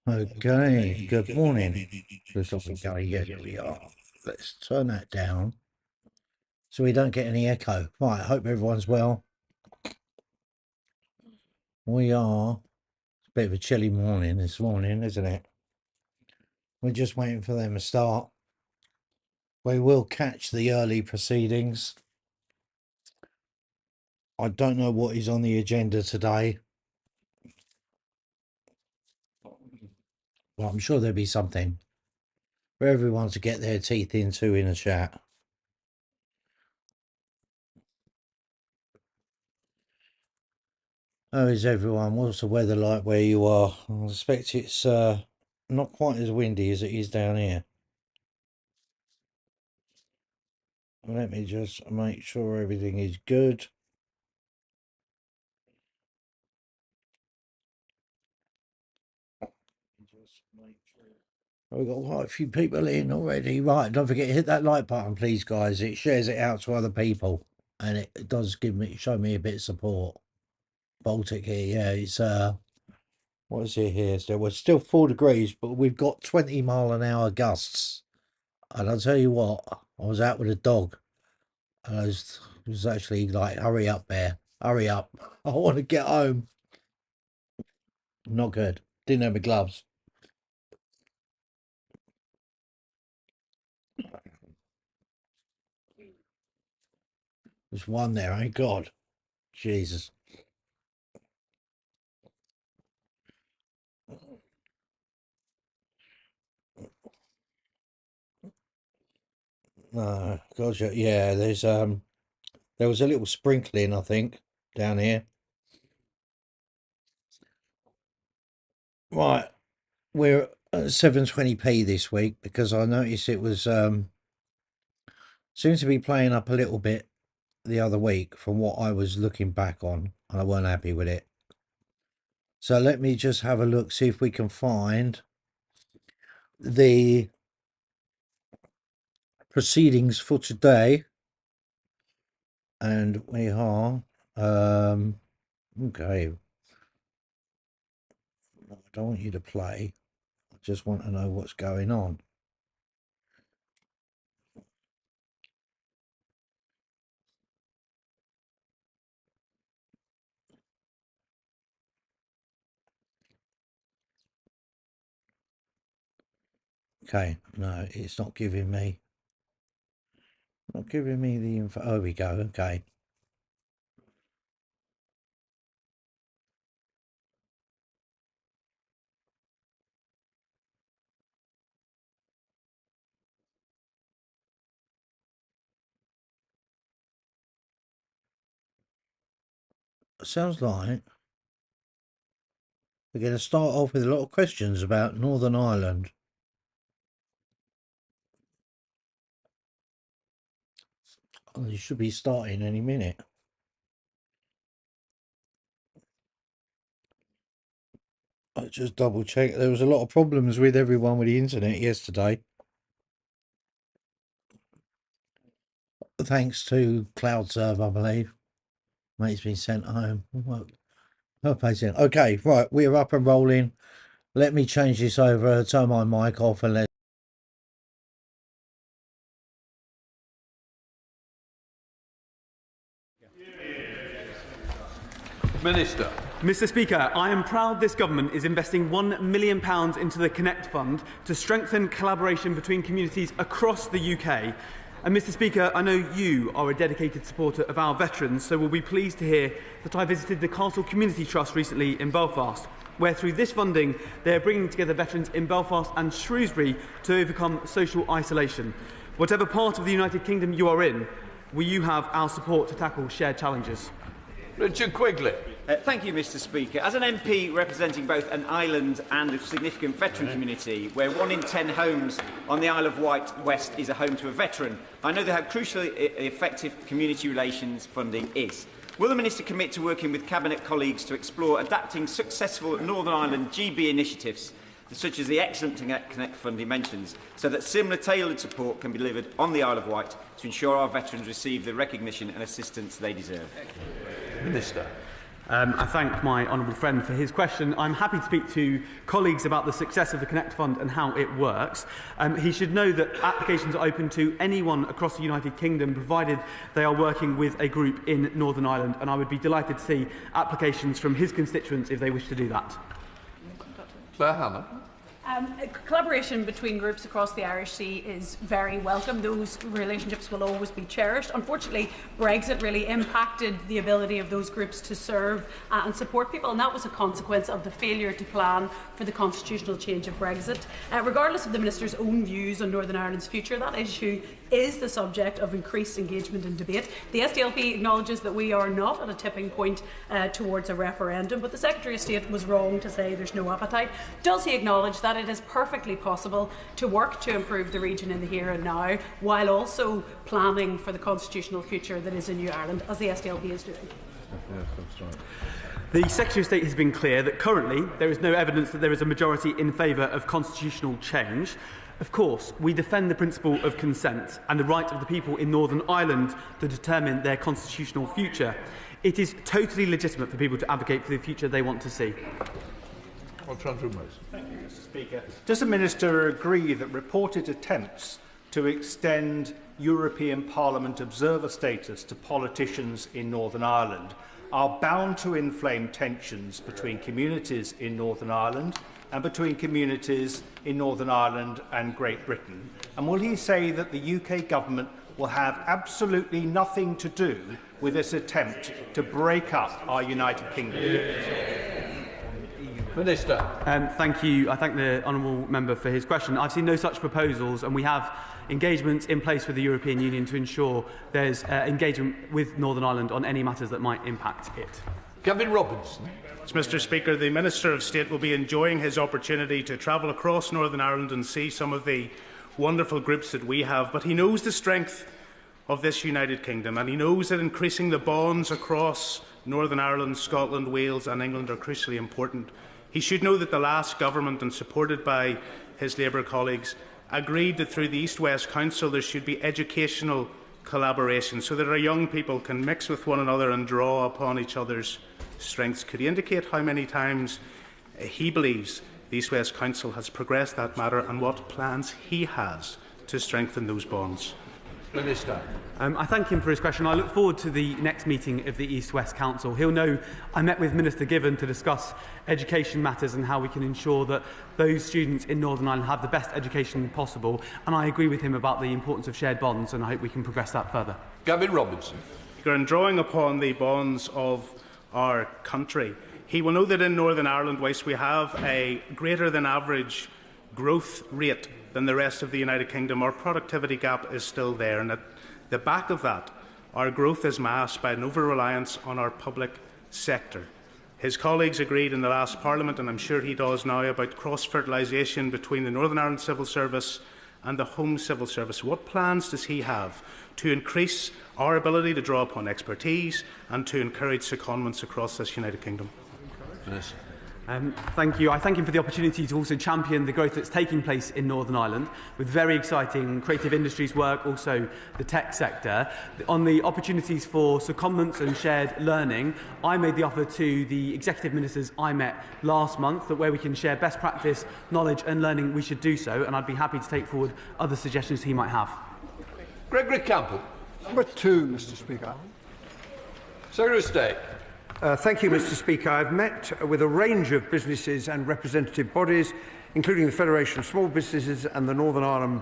Okay, good morning. There's something going. Yeah, here we are. Let's turn that down so we don't get any echo. Right, I hope everyone's well. We are. It's a bit of a chilly morning this morning, isn't it? We're just waiting for them to start. We will catch the early proceedings. I don't know what is on the agenda today, but I'm sure there'll be something for everyone to get their teeth into in a chat. How is everyone? What's the weather like where you are? I suspect it's not quite as windy as it is down here. Let me just make sure everything is good. We've got quite a few people in already. Right, don't forget to hit that like button, please, guys. It shares it out to other people, and it does show me a bit of support. Baltic here, yeah. It's what is it here? So we're still 4 degrees, but we've got 20-mile-an-hour gusts. And I'll tell you what, I was out with a dog, and I was actually like, "Hurry up, Bear! Hurry up! I want to get home." Not good. Didn't have my gloves. There's one there, ain't God. Jesus. Gotcha. Yeah, there was a little sprinkling, I think, down here. Right, we're at 720p this week because I noticed it was seems to be playing up a little bit the other week from what I was looking back on, and I weren't happy with it. So let me just have a look, see if we can find the proceedings for today. And we are okay. I don't want you to play. I just want to know what's going on. Okay, no, it's not giving me. Not giving me the info. Oh, we go. Okay. Sounds like we're going to start off with a lot of questions about Northern Ireland. Oh, you should be starting any minute. I just double check. There was a lot of problems with everyone with the internet yesterday. Thanks to Cloud Serve, I believe. Mate's been sent home. Okay, right, we're up and rolling. Let me change this over, turn my mic off, and let. Minister. Mr Speaker, I am proud this government is investing £1 million into the Connect Fund to strengthen collaboration between communities across the UK. And Mr Speaker, I know you are a dedicated supporter of our veterans, so we'll be pleased to hear that I visited the Castle Community Trust recently in Belfast, where through this funding they are bringing together veterans in Belfast and Shrewsbury to overcome social isolation. Whatever part of the United Kingdom you are in, will you have our support to tackle shared challenges? Richard Quigley. Thank you, Mr Speaker. As an MP representing both an island and a significant veteran community, where 1 in 10 homes on the Isle of Wight West is a home to a veteran, I know how crucially effective community relations funding is. Will the Minister commit to working with Cabinet colleagues to explore adapting successful Northern Ireland GB initiatives, such as the excellent Connect Fund he mentions, so that similar tailored support can be delivered on the Isle of Wight to ensure our veterans receive the recognition and assistance they deserve? Minister. I thank my honourable friend for his question. I'm happy to speak to colleagues about the success of the Connect Fund and how it works. He should know that applications are open to anyone across the United Kingdom, provided they are working with a group in Northern Ireland, and I would be delighted to see applications from his constituents if they wish to do that. Claire Hammond. Collaboration between groups across the Irish Sea is very welcome. Those relationships will always be cherished. Unfortunately, Brexit really impacted the ability of those groups to serve and support people, and that was a consequence of the failure to plan for the constitutional change of Brexit. Regardless of the Minister's own views on Northern Ireland's future, that issue is the subject of increased engagement and debate. The SDLP acknowledges that we are not at a tipping point towards a referendum, but the Secretary of State was wrong to say there's no appetite. Does he acknowledge that it is perfectly possible to work to improve the region in the here and now, while also planning for the constitutional future that is a new Ireland, as the SDLP is doing? The Secretary of State has been clear that currently there is no evidence that there is a majority in favour of constitutional change. Of course, we defend the principle of consent and the right of the people in Northern Ireland to determine their constitutional future. It is totally legitimate for people to advocate for the future they want to see. Thank you, Mr. Speaker. Does the Minister agree that reported attempts to extend European Parliament observer status to politicians in Northern Ireland are bound to inflame tensions between communities in Northern Ireland and between communities in Northern Ireland and Great Britain? And will he say that the UK Government will have absolutely nothing to do with this attempt to break up our United Kingdom? Minister. Thank you. I thank the honourable member for his question. I've seen no such proposals, and we have engagements in place with the European Union to ensure there's engagement with Northern Ireland on any matters that might impact it. Gavin Robinson. Mr. Speaker, the Minister of State will be enjoying his opportunity to travel across Northern Ireland and see some of the wonderful groups that we have, but he knows the strength of this United Kingdom, and he knows that increasing the bonds across Northern Ireland, Scotland, Wales and England are crucially important. He should know that the last government, and supported by his Labour colleagues, agreed that through the East-West Council there should be educational collaboration so that our young people can mix with one another and draw upon each other's strengths. Could he indicate how many times he believes the East-West Council has progressed that matter and what plans he has to strengthen those bonds? Minister. I thank him for his question. I look forward to the next meeting of the East-West Council. He'll know I met with Minister Given to discuss education matters and how we can ensure that those students in Northern Ireland have the best education possible. And I agree with him about the importance of shared bonds, and I hope we can progress that further. Gavin Robinson. In drawing upon the bonds of our country, he will know that in Northern Ireland, whilst we have a greater than average growth rate than the rest of the United Kingdom, our productivity gap is still there, and at the back of that, our growth is masked by an over-reliance on our public sector. His colleagues agreed in the last Parliament, and I'm sure he does now, about cross-fertilisation between the Northern Ireland Civil Service and the Home Civil Service. What plans does he have to increase our ability to draw upon expertise and to encourage secondments across this United Kingdom? Minister. Thank you. I thank him for the opportunity to also champion the growth that's taking place in Northern Ireland with very exciting creative industries work, also the tech sector. On the opportunities for secondments and shared learning, I made the offer to the executive ministers I met last month that where we can share best practice, knowledge and learning, we should do so, and I'd be happy to take forward other suggestions he might have. Gregory Campbell. Number 2, Mr. Speaker. Secretary of State. Thank you, Mr. Speaker. I've met with a range of businesses and representative bodies, including the Federation of Small Businesses and the Northern Ireland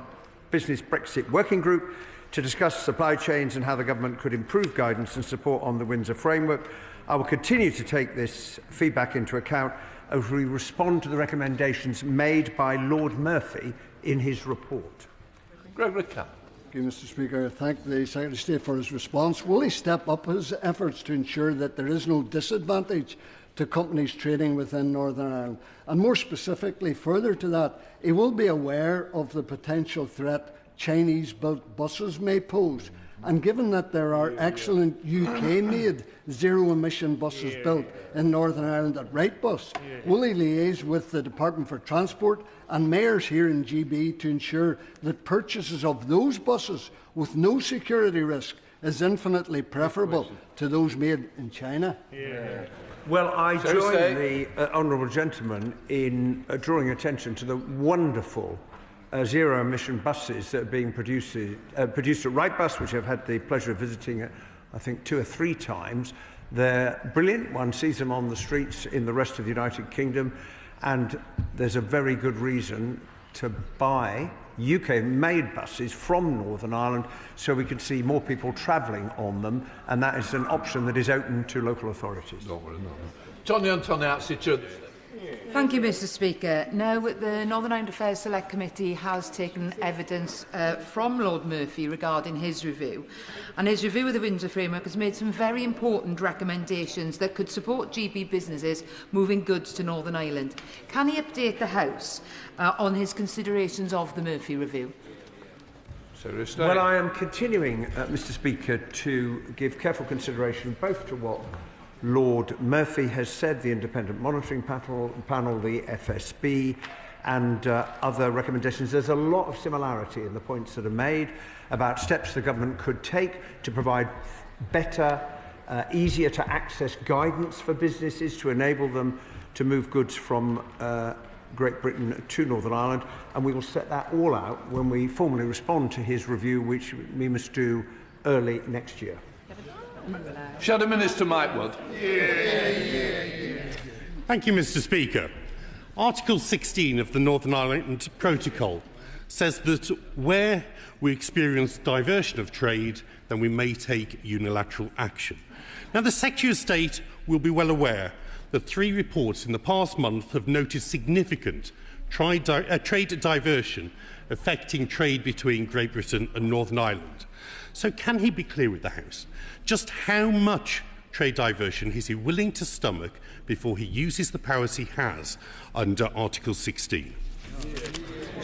Business Brexit Working Group, to discuss supply chains and how the government could improve guidance and support on the Windsor Framework. I will continue to take this feedback into account as we respond to the recommendations made by Lord Murphy in his report. Gregory Campbell. Thank you, Mr. Speaker. I thank the Secretary of State for his response. Will he step up his efforts to ensure that there is no disadvantage to companies trading within Northern Ireland? And more specifically, further to that, he will be aware of the potential threat Chinese-built buses may pose. And given that there are excellent UK-made zero-emission buses built in Northern Ireland at Wrightbus, will he liaise with the Department for Transport and mayors here in GB to ensure that purchases of those buses with no security risk is infinitely preferable to those made in China? Well, I Secretary join the honourable gentleman in drawing attention to the wonderful zero-emission buses that are being produced at Wrightbus, which I've had the pleasure of visiting, I think, 2 or 3 times. They're brilliant. One sees them on the streets in the rest of the United Kingdom, and there's a very good reason to buy UK-made buses from Northern Ireland so we can see more people travelling on them, and that is an option that is open to local authorities. Tony Antoniazzi. Thank you, Mr. Speaker. Now, the Northern Ireland Affairs Select Committee has taken evidence from Lord Murphy regarding his review, and his review of the Windsor Framework has made some very important recommendations that could support GB businesses moving goods to Northern Ireland. Can he update the House on his considerations of the Murphy review? Well, I am continuing, Mr. Speaker, to give careful consideration both to what Lord Murphy has said, the Independent Monitoring Panel, the FSB, and other recommendations. There's a lot of similarity in the points that are made about steps the government could take to provide better, easier to access guidance for businesses to enable them to move goods from Great Britain to Northern Ireland, and we will set that all out when we formally respond to his review, which we must do early next year. Shadow Minister Mike Wood. Thank you, Mr. Speaker. Article 16 of the Northern Ireland Protocol says that where we experience diversion of trade, then we may take unilateral action. Now, the Secretary of State will be well aware that 3 reports in the past month have noted significant trade diversion affecting trade between Great Britain and Northern Ireland. So can he be clear with the House? Just how much trade diversion is he willing to stomach before he uses the powers he has under Article 16?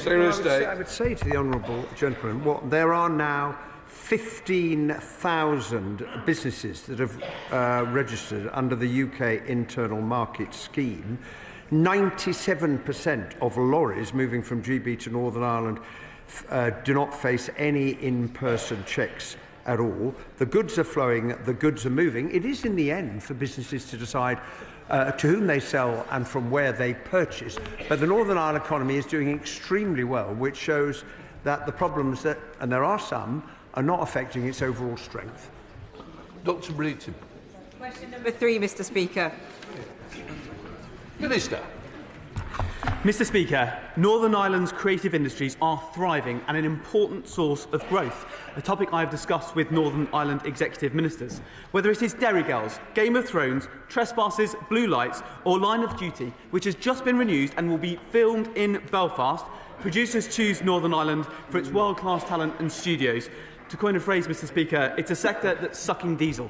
I would say to the honourable gentleman, there are now 15,000 businesses that have registered under the UK Internal Market Scheme. 97% of lorries moving from GB to Northern Ireland do not face any in-person checks at all. The goods are flowing, the goods are moving. It is in the end for businesses to decide to whom they sell and from where they purchase. But the Northern Ireland economy is doing extremely well, which shows that the problems that, and there are some, are not affecting its overall strength. Dr. Breeton. Question number 3, Mr. Speaker. Minister. Mr. Speaker, Northern Ireland's creative industries are thriving and an important source of growth, a topic I have discussed with Northern Ireland executive ministers. Whether it is Derry Girls, Game of Thrones, Trespasses, Blue Lights or Line of Duty, which has just been renewed and will be filmed in Belfast, producers choose Northern Ireland for its world-class talent and studios. To coin a phrase, Mr. Speaker, it's a sector that's sucking diesel.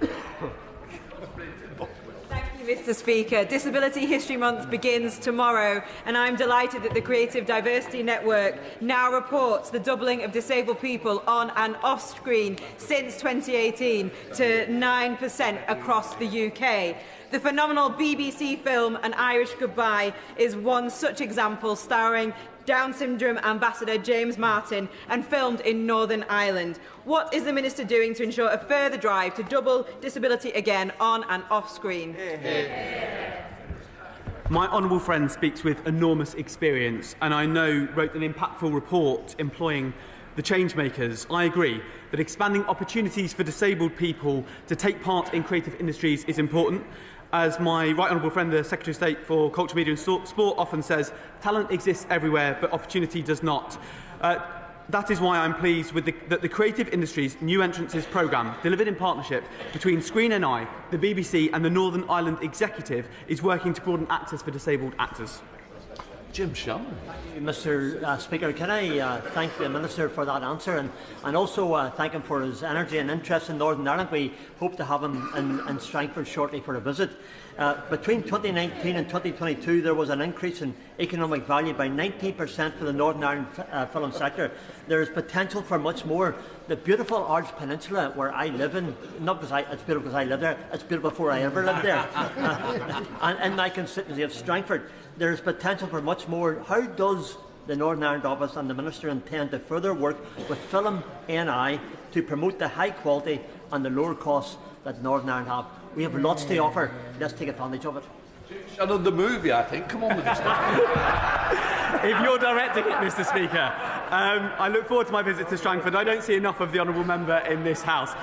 Mr. Speaker, Disability History Month begins tomorrow, and I'm delighted that the Creative Diversity Network now reports the doubling of disabled people on and off screen since 2018 to 9% across the UK. The phenomenal BBC film An Irish Goodbye is one such example, starring Down syndrome ambassador James Martin and filmed in Northern Ireland. What is the Minister doing to ensure a further drive to double disability again on and off screen? My honourable friend speaks with enormous experience and I know wrote an impactful report employing the changemakers. I agree that expanding opportunities for disabled people to take part in creative industries is important. As my right honourable friend, the Secretary of State for Culture, Media and Sport often says, talent exists everywhere, but opportunity does not. That is why I'm pleased with that the Creative Industries New Entrances programme, delivered in partnership between Screen NI, the BBC and the Northern Ireland Executive, is working to broaden access for disabled actors. Jim Shannon. Mr. Speaker, can I thank the Minister for that answer and also thank him for his energy and interest in Northern Ireland. We hope to have him in Strangford shortly for a visit. Between 2019 and 2022 there was an increase in economic value by 19% for the Northern Ireland film sector. There is potential for much more. The beautiful Ards Peninsula where I live in, not because it's beautiful because I live there, it's beautiful before I ever lived there, and in my constituency of Strangford, there is potential for much more. How does the Northern Ireland Office and the Minister intend to further work with Film NI to promote the high quality and the lower costs that Northern Ireland have We have lots to offer. Let's take advantage of it. Shannon, the movie, I think. Come on with this stuff. If you're directing it, Mr. Speaker, I look forward to my visit to Strangford. I don't see enough of the honourable member in this House.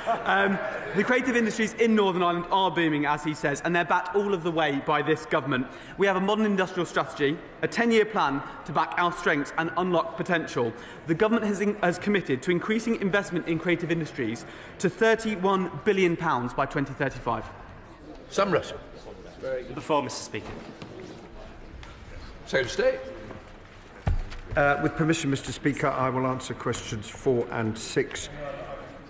The creative industries in Northern Ireland are booming, as he says, and they're backed all of the way by this government. We have a modern industrial strategy, a 10-year plan to back our strengths and unlock potential. The government has committed to increasing investment in creative industries to £31 billion by 2035. Sam Russell. The floor, Mr. Speaker. Secretary of State. With permission, Mr. Speaker, I will answer questions 4 and 6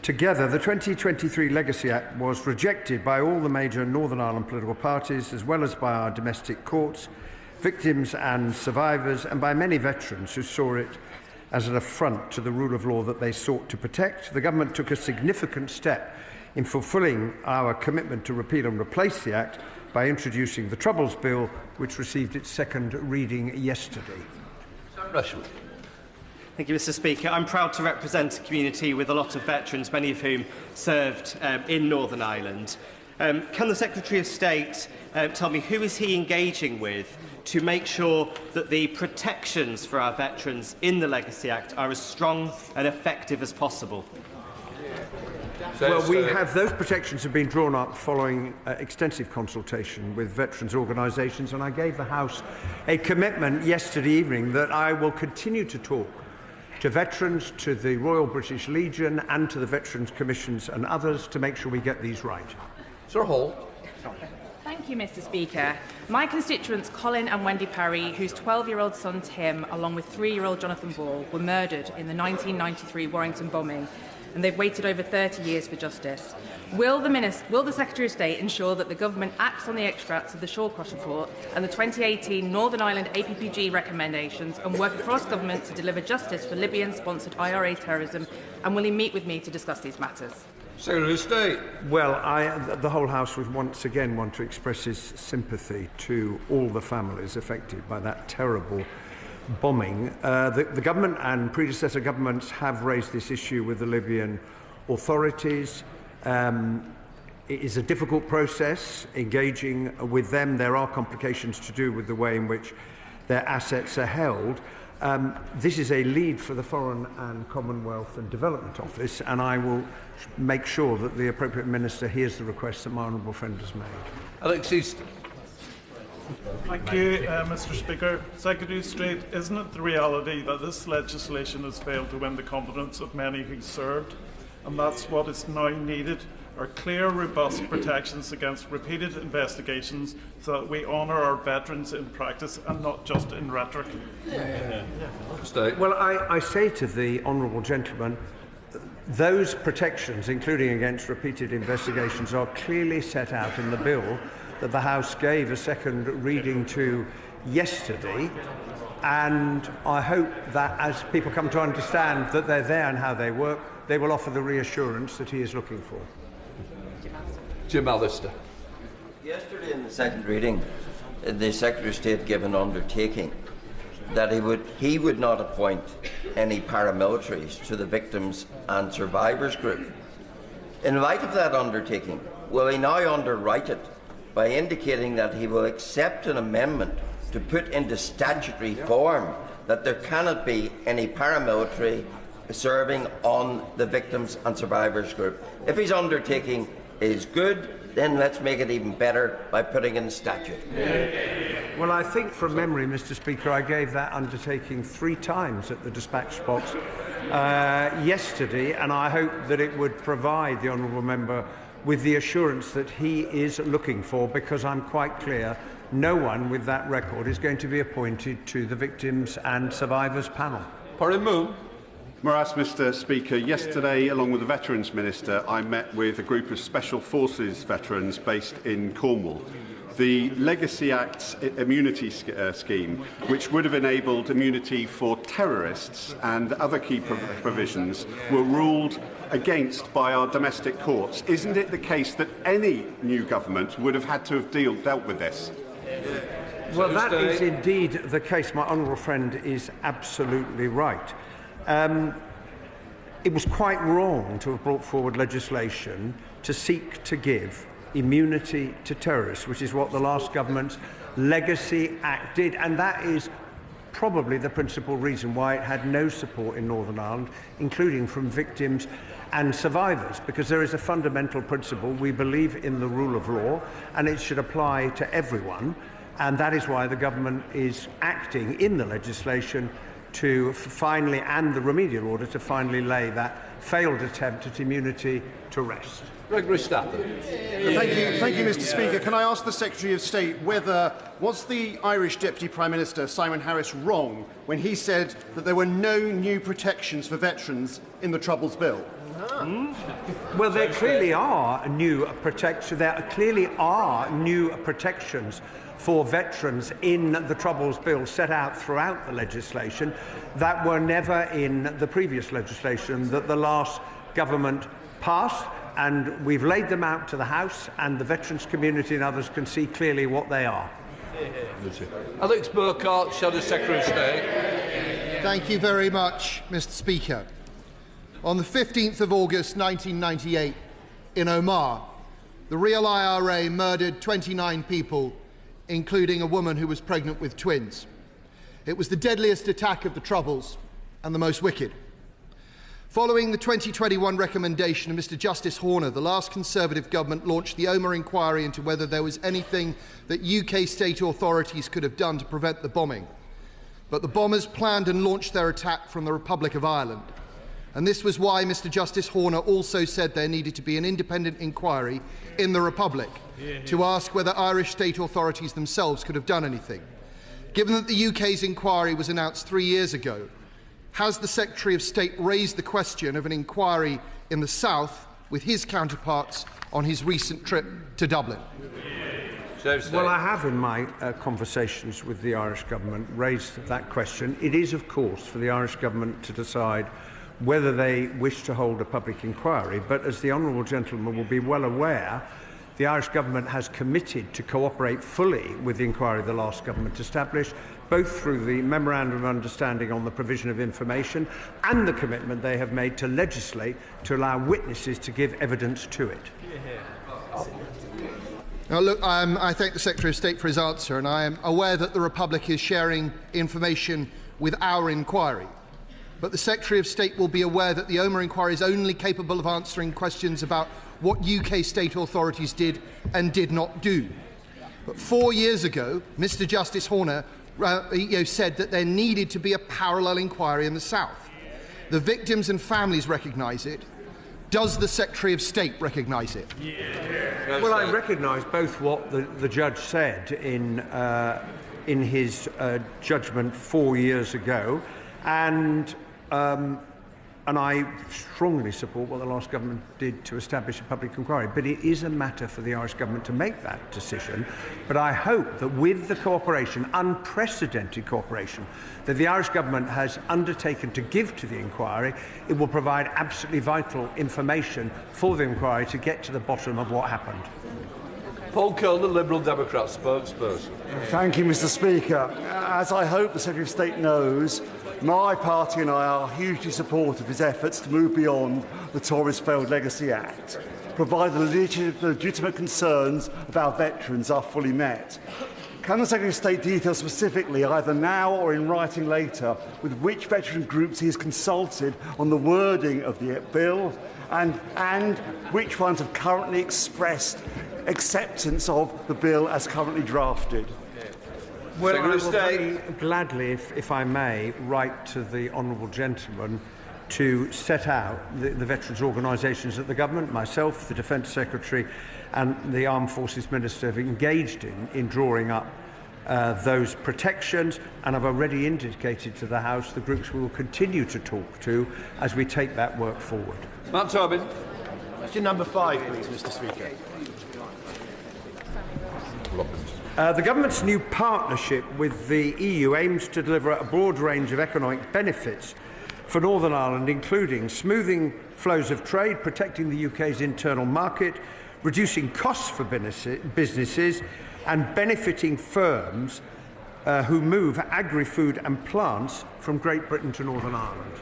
together. The 2023 Legacy Act was rejected by all the major Northern Ireland political parties, as well as by our domestic courts, victims and survivors, and by many veterans who saw it as an affront to the rule of law that they sought to protect. The government took a significant step in fulfilling our commitment to repeal and replace the Act by introducing the Troubles Bill, which received its second reading yesterday. Thank you, Mr. Speaker. I'm proud to represent a community with a lot of veterans, many of whom served in Northern Ireland. Can the Secretary of State tell me who is he engaging with to make sure that the protections for our veterans in the Legacy Act are as strong and effective as possible? Well, those protections have been drawn up following extensive consultation with veterans' organisations, and I gave the House a commitment yesterday evening that I will continue to talk to veterans, to the Royal British Legion and to the Veterans Commissions and others to make sure we get these right. Sir Hall. Thank you, Mr. Speaker. My constituents Colin and Wendy Parry, whose 12-year-old son Tim, along with 3-year-old Jonathan Ball, were murdered in the 1993 Warrington bombing, and they've waited over 30 years for justice. Will the Secretary of State ensure that the government acts on the extracts of the Shawcross report and the 2018 Northern Ireland APPG recommendations and work across government to deliver justice for Libyan-sponsored IRA terrorism? And will he meet with me to discuss these matters? Secretary of State. Well, the whole House would once again want to express his sympathy to all the families affected by that terrible bombing. The government and predecessor governments have raised this issue with the Libyan authorities. It is a difficult process engaging with them. There are complications to do with the way in which their assets are held. This is a lead for the Foreign and Commonwealth and Development Office, and I will make sure that the appropriate minister hears the request that my honourable friend has made. Alex Easton. Thank you, Mr. Speaker. Secretary of State, isn't it the reality that this legislation has failed to win the confidence of many who served? And that's what is now needed, are clear, robust protections against repeated investigations so that we honour our veterans in practice and not just in rhetoric. Well, I say to the honourable gentleman, those protections, including against repeated investigations, are clearly set out in the bill that the House gave a second reading to yesterday, and I hope that as people come to understand that they're there and how they work, they will offer the reassurance that he is looking for. Jim Allister. Yesterday in the second reading, the Secretary of State gave an undertaking that he would not appoint any paramilitaries to the Victims and Survivors Group. In light of that undertaking, will he now underwrite it by indicating that he will accept an amendment to put into statutory form that there cannot be any paramilitary serving on the Victims and Survivors Group? If his undertaking is good, then let's make it even better by putting in statute. Well, I think from memory, Mr. Speaker, I gave that undertaking 3 times at the dispatch box yesterday, and I hope that it would provide the honourable member with the assurance that he is looking for, because I'm quite clear no one with that record is going to be appointed to the Victims and Survivors panel. Mr. Speaker, yesterday, along with the Veterans Minister, I met with a group of Special Forces veterans based in Cornwall. The Legacy Act's immunity scheme, which would have enabled immunity for terrorists and other key provisions, were ruled against by our domestic courts. Isn't it the case that any new government would have had to have dealt with this? Well, that is indeed the case. My honourable friend is absolutely right. It was quite wrong to have brought forward legislation to seek to give immunity to terrorists, which is what the last government's Legacy Act did, and that is probably the principal reason why it had no support in Northern Ireland, including from victims and survivors, because there is a fundamental principle. We believe in the rule of law, and it should apply to everyone, and that is why the government is acting in the legislation to finally, and the remedial order, to finally lay that failed attempt at immunity to rest. Gregory Stafford. Thank you, Mr. Speaker. Can I ask the Secretary of State was the Irish Deputy Prime Minister, Simon Harris, wrong when he said that there were no new protections for veterans in the Troubles Bill? Well, there clearly are new protections. There clearly are new protections for veterans in the Troubles Bill set out throughout the legislation that were never in the previous legislation that the last government passed, and we've laid them out to the House, and the veterans community and others can see clearly what they are. Alex Burkhardt, Shadow Secretary of State. Thank you very much, Mr. Speaker. On the 15th of August 1998, in Omagh, the real IRA murdered 29 people, including a woman who was pregnant with twins. It was the deadliest attack of the Troubles and the most wicked. Following the 2021 recommendation of Mr. Justice Horner, the last Conservative government launched the Omagh inquiry into whether there was anything that UK state authorities could have done to prevent the bombing. But the bombers planned and launched their attack from the Republic of Ireland. And this was why Mr. Justice Horner also said there needed to be an independent inquiry in the Republic to ask whether Irish state authorities themselves could have done anything. Given that the UK's inquiry was announced 3 years ago, has the Secretary of State raised the question of an inquiry in the South with his counterparts on his recent trip to Dublin? Well, I have in my conversations with the Irish government raised that question. It is, of course, for the Irish government to decide whether they wish to hold a public inquiry, but as the honourable gentleman will be well aware, the Irish government has committed to cooperate fully with the inquiry the last government established, both through the Memorandum of Understanding on the provision of information and the commitment they have made to legislate to allow witnesses to give evidence to it. Now, look, I thank the Secretary of State for his answer, and I am aware that the Republic is sharing information with our inquiry. But the Secretary of State will be aware that the Omagh inquiry is only capable of answering questions about what UK state authorities did and did not do. But 4 years ago, Mr. Justice Horner said that there needed to be a parallel inquiry in the South. The victims and families recognise it. Does the Secretary of State recognise it? Well, I recognise both what the judge said in his judgment 4 years ago, and I strongly support what the last government did to establish a public inquiry. But it is a matter for the Irish government to make that decision. But I hope that with the cooperation, unprecedented cooperation, that the Irish government has undertaken to give to the inquiry, it will provide absolutely vital information for the inquiry to get to the bottom of what happened. Paul Kelner, Liberal Democrat spokesperson. Thank you, Mr. Speaker. As I hope the Secretary of State knows, my party and I are hugely supportive of his efforts to move beyond the Tories' failed Legacy Act, provided the legitimate concerns of our veterans are fully met. Can the Secretary of State detail specifically, either now or in writing later, with which veteran groups he has consulted on the wording of the bill, and which ones have currently expressed acceptance of the bill as currently drafted? Well, I will very gladly, if I may, write to the honourable gentleman to set out the veterans' organisations that the government, myself, the Defence Secretary and the Armed Forces Minister have engaged in drawing up those protections, and I've already indicated to the House the groups we will continue to talk to as we take that work forward. Matt Tobin. Question number 5, please, Mr. Speaker. The government's new partnership with the EU aims to deliver a broad range of economic benefits for Northern Ireland, including smoothing flows of trade, protecting the UK's internal market, reducing costs for businesses, and benefiting firms who move agri-food and plants from Great Britain to Northern Ireland.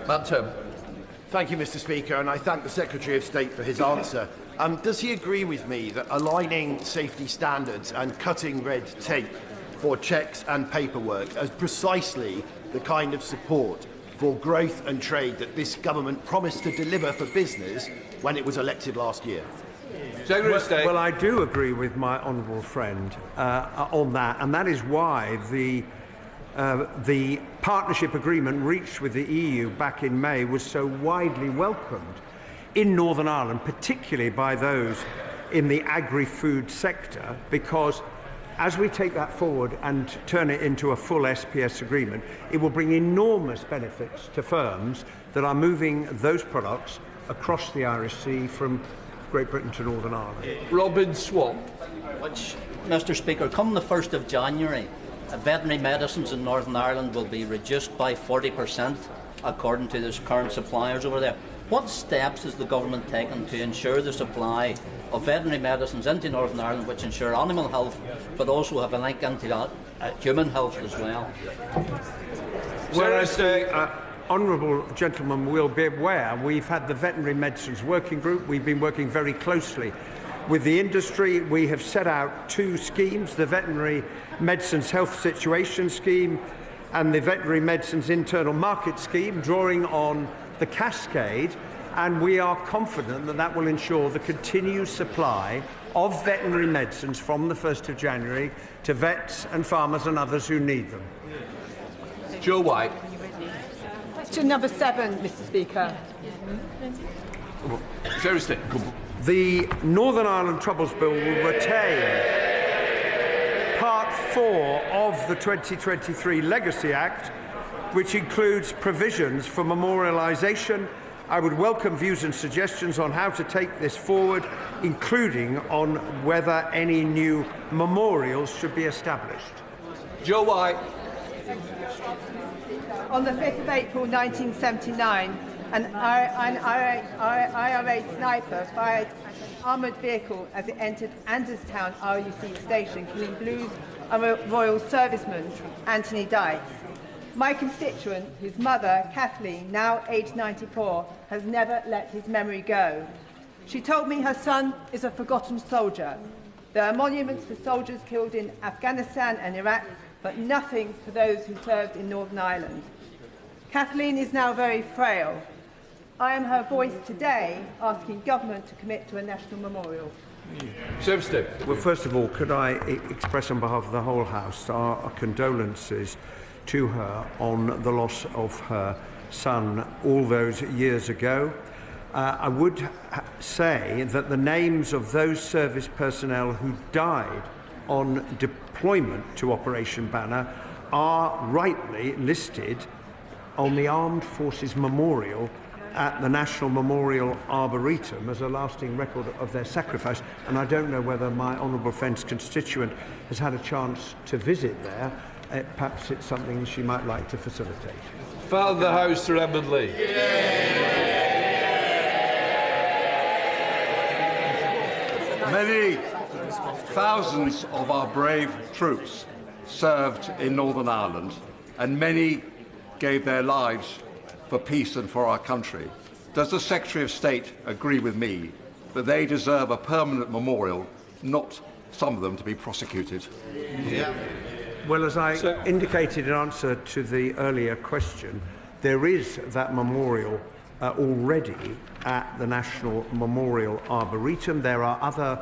Matt Tobin. Thank you, Mr. Speaker, and I thank the Secretary of State for his answer. Does he agree with me that aligning safety standards and cutting red tape for checks and paperwork is precisely the kind of support for growth and trade that this government promised to deliver for business when it was elected last year? Well, I do agree with my honourable friend on that, and that is why the partnership agreement reached with the EU back in May was so widely welcomed in Northern Ireland, particularly by those in the agri-food sector, because as we take that forward and turn it into a full SPS agreement, it will bring enormous benefits to firms that are moving those products across the Irish Sea from Great Britain to Northern Ireland. Robin Swan. Which, Mr. Speaker, come the 1st of January, veterinary medicines in Northern Ireland will be reduced by 40% according to the current suppliers over there. What steps is the government taking to ensure the supply of veterinary medicines into Northern Ireland which ensure animal health but also have a link into human health as well? Whereas the honourable gentleman will be aware, we've had the Veterinary Medicines Working Group. We've been working very closely with the industry. We have set out 2 schemes, the Veterinary Medicines Health Situation Scheme and the Veterinary Medicines Internal Market Scheme, drawing on the cascade, and we are confident that that will ensure the continued supply of veterinary medicines from the 1st of January to vets and farmers and others who need them. Joe White. Question number 7, Mr. Speaker. Seriously. The Northern Ireland Troubles Bill will retain Part 4 of the 2023 Legacy Act, which includes provisions for memorialisation. I would welcome views and suggestions on how to take this forward, including on whether any new memorials should be established. Joe White. On the 5th of April 1979, an IRA sniper fired an armoured vehicle as it entered Anderstown RUC station, killing Blues Royal Serviceman Anthony Dykes. My constituent, whose mother, Kathleen, now aged 94, has never let his memory go. She told me her son is a forgotten soldier. There are monuments for soldiers killed in Afghanistan and Iraq, but nothing for those who served in Northern Ireland. Kathleen is now very frail. I am her voice today, asking government to commit to a national memorial. Well, first of all, could I express on behalf of the whole House our condolences to her on the loss of her son all those years ago. I would say that the names of those service personnel who died on deployment to Operation Banner are rightly listed on the Armed Forces Memorial at the National Memorial Arboretum as a lasting record of their sacrifice, and I don't know whether my honourable friend's constituent has had a chance to visit there. Perhaps it's something she might like to facilitate. Father of the House, Sir Edmund Lee. Many thousands of our brave troops served in Northern Ireland, and many gave their lives for peace and for our country. Does the Secretary of State agree with me that they deserve a permanent memorial, not some of them to be prosecuted? Yeah. Well, as I indicated in answer to the earlier question, there is that memorial already at the National Memorial Arboretum. There are other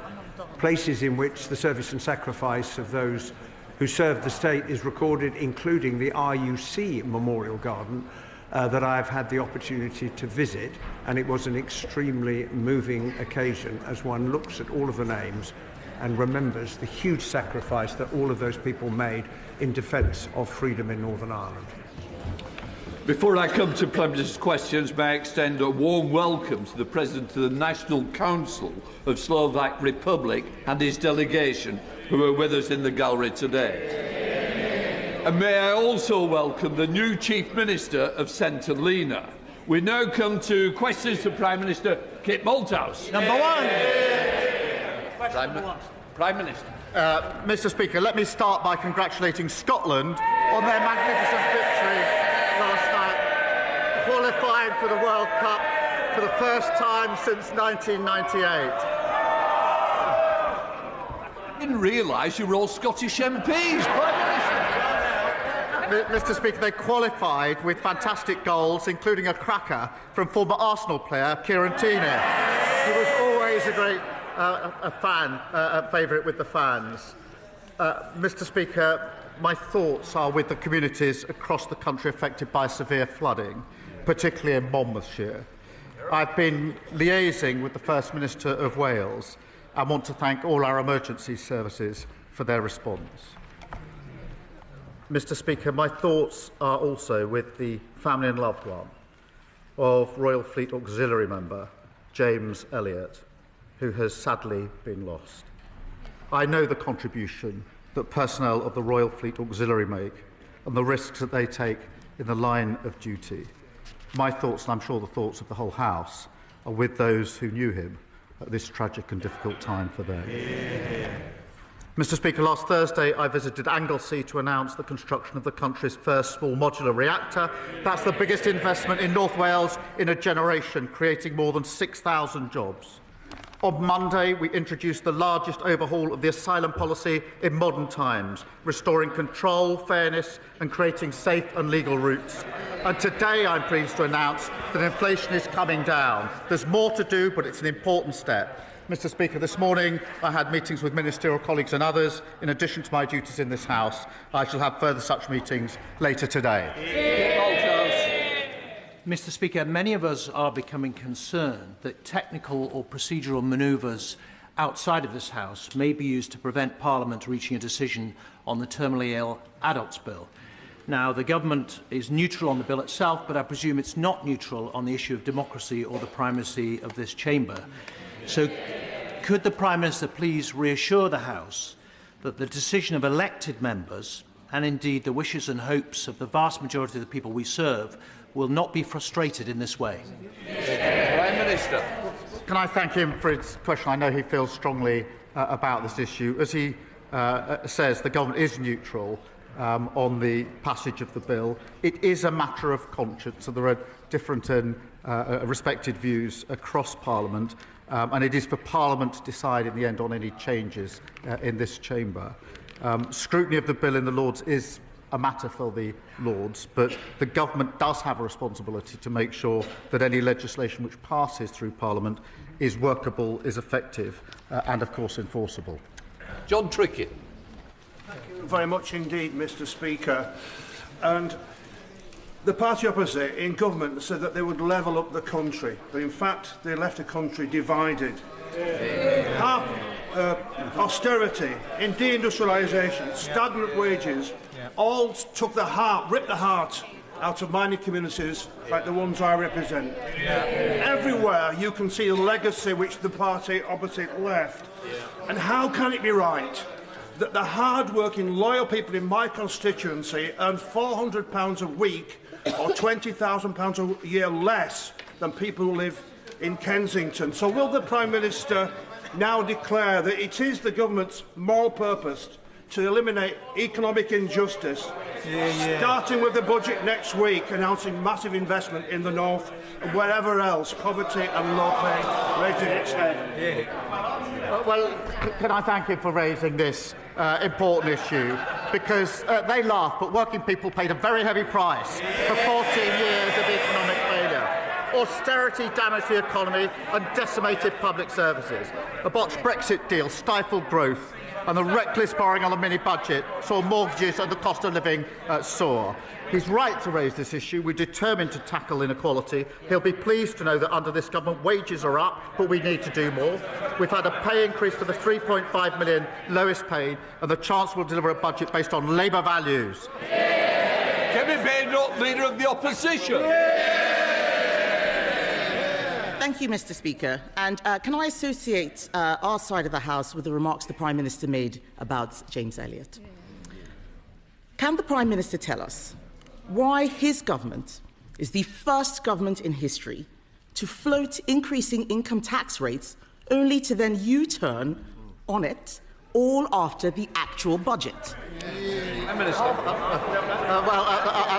places in which the service and sacrifice of those who served the state is recorded, including the RUC Memorial Garden that I've had the opportunity to visit, and it was an extremely moving occasion as one looks at all of the names and remembers the huge sacrifice that all of those people made in defence of freedom in Northern Ireland. Before I come to Prime Minister's questions, may I extend a warm welcome to the President of the National Council of Slovak Republic and his delegation, who are with us in the gallery today. And may I also welcome the new Chief Minister of St Helena. We now come to questions to Prime Minister Kate Malthouse. Number one. Prime Minister. Mr. Speaker, let me start by congratulating Scotland on their magnificent victory last night, qualifying for the World Cup for the first time since 1998. I didn't realise you were all Scottish MPs, Prime Minister. Mr. Speaker, they qualified with fantastic goals, including a cracker from former Arsenal player Kieran Tierney, who was always a great favourite with the fans. Mr. Speaker, my thoughts are with the communities across the country affected by severe flooding, particularly in Monmouthshire. I've been liaising with the First Minister of Wales and want to thank all our emergency services for their response. Mr. Speaker, my thoughts are also with the family and loved one of Royal Fleet Auxiliary member James Elliott, who has sadly been lost. I know the contribution that personnel of the Royal Fleet Auxiliary make and the risks that they take in the line of duty. My thoughts, and I'm sure the thoughts of the whole House, are with those who knew him at this tragic and difficult time for them. Mr. Speaker, last Thursday I visited Anglesey to announce the construction of the country's first small modular reactor. That's the biggest investment in North Wales in a generation, creating more than 6,000 jobs. On Monday, we introduced the largest overhaul of the asylum policy in modern times, restoring control, fairness and creating safe and legal routes. And today I'm pleased to announce that inflation is coming down. There's more to do, but it's an important step. Mr. Speaker, this morning I had meetings with ministerial colleagues and others. In addition to my duties in this House, I shall have further such meetings later today. Mr. Speaker, many of us are becoming concerned that technical or procedural manoeuvres outside of this House may be used to prevent Parliament reaching a decision on the terminally ill adults bill. Now, the government is neutral on the bill itself, but I presume it's not neutral on the issue of democracy or the primacy of this chamber. So could the Prime Minister please reassure the House that the decision of elected members, and indeed the wishes and hopes of the vast majority of the people we serve, will not be frustrated in this way? Prime Minister. Can I thank him for his question? I know he feels strongly about this issue. As he says, the government is neutral on the passage of the bill. It is a matter of conscience, so there are different and respected views across Parliament. And it is for Parliament to decide in the end on any changes in this chamber. Scrutiny of the bill in the Lords is a matter for the Lords, but the government does have a responsibility to make sure that any legislation which passes through Parliament is workable, is effective and, of course, enforceable. John Trickett. Thank you very much indeed, Mr. Speaker. And the party opposite in government said that they would level up the country, but in fact they left the country divided. Austerity, deindustrialisation, stagnant wages, all took the heart, ripped the heart out of mining communities like the ones I represent. Everywhere you can see the legacy which the party opposite left. And how can it be right that the hard-working, loyal people in my constituency earn £400 a week or £20,000 a year less than people who live in Kensington? So will the Prime Minister now declare that it is the government's moral purpose to eliminate economic injustice, starting with the budget next week, announcing massive investment in the north and wherever else poverty and low pay raising its head? Well, can I thank him for raising this important issue, because they laugh, but working people paid a very heavy price for 14 years of economic failure. Austerity damaged the economy and decimated public services. A botched Brexit deal stifled growth, and the reckless borrowing on the mini-budget saw mortgages and the cost of living soar. He's right to raise this issue. We're determined to tackle inequality. He'll be pleased to know that under this government wages are up, but we need to do more. We've had a pay increase for the 3.5 million lowest paid, and the Chancellor will deliver a budget based on Labour values. Kevin Badenoch, Leader of the Opposition. Thank you, Mr. Speaker. And can I associate our side of the House with the remarks the Prime Minister made about James Elliott? Can the Prime Minister tell us why his government is the first government in history to float increasing income tax rates only to then U-turn on it all after the actual budget.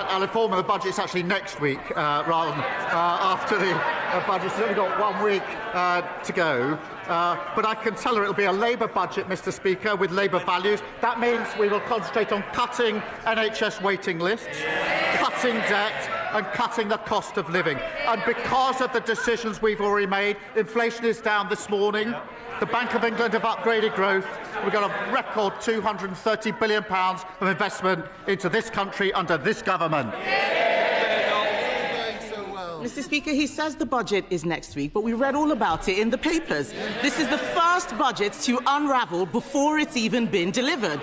I'll inform you the budget's actually next week rather than after the budget. It's only got 1 week to go. But I can tell her it'll be a Labour budget, Mr. Speaker, with Labour values. That means we will concentrate on cutting NHS waiting lists, cutting debt and cutting the cost of living. And because of the decisions we've already made, inflation is down this morning. The Bank of England have upgraded growth. We've got a record £230 billion of investment into this country under this government. Mr. Speaker, he says the budget is next week, but we read all about it in the papers. This is the first budget to unravel before it's even been delivered.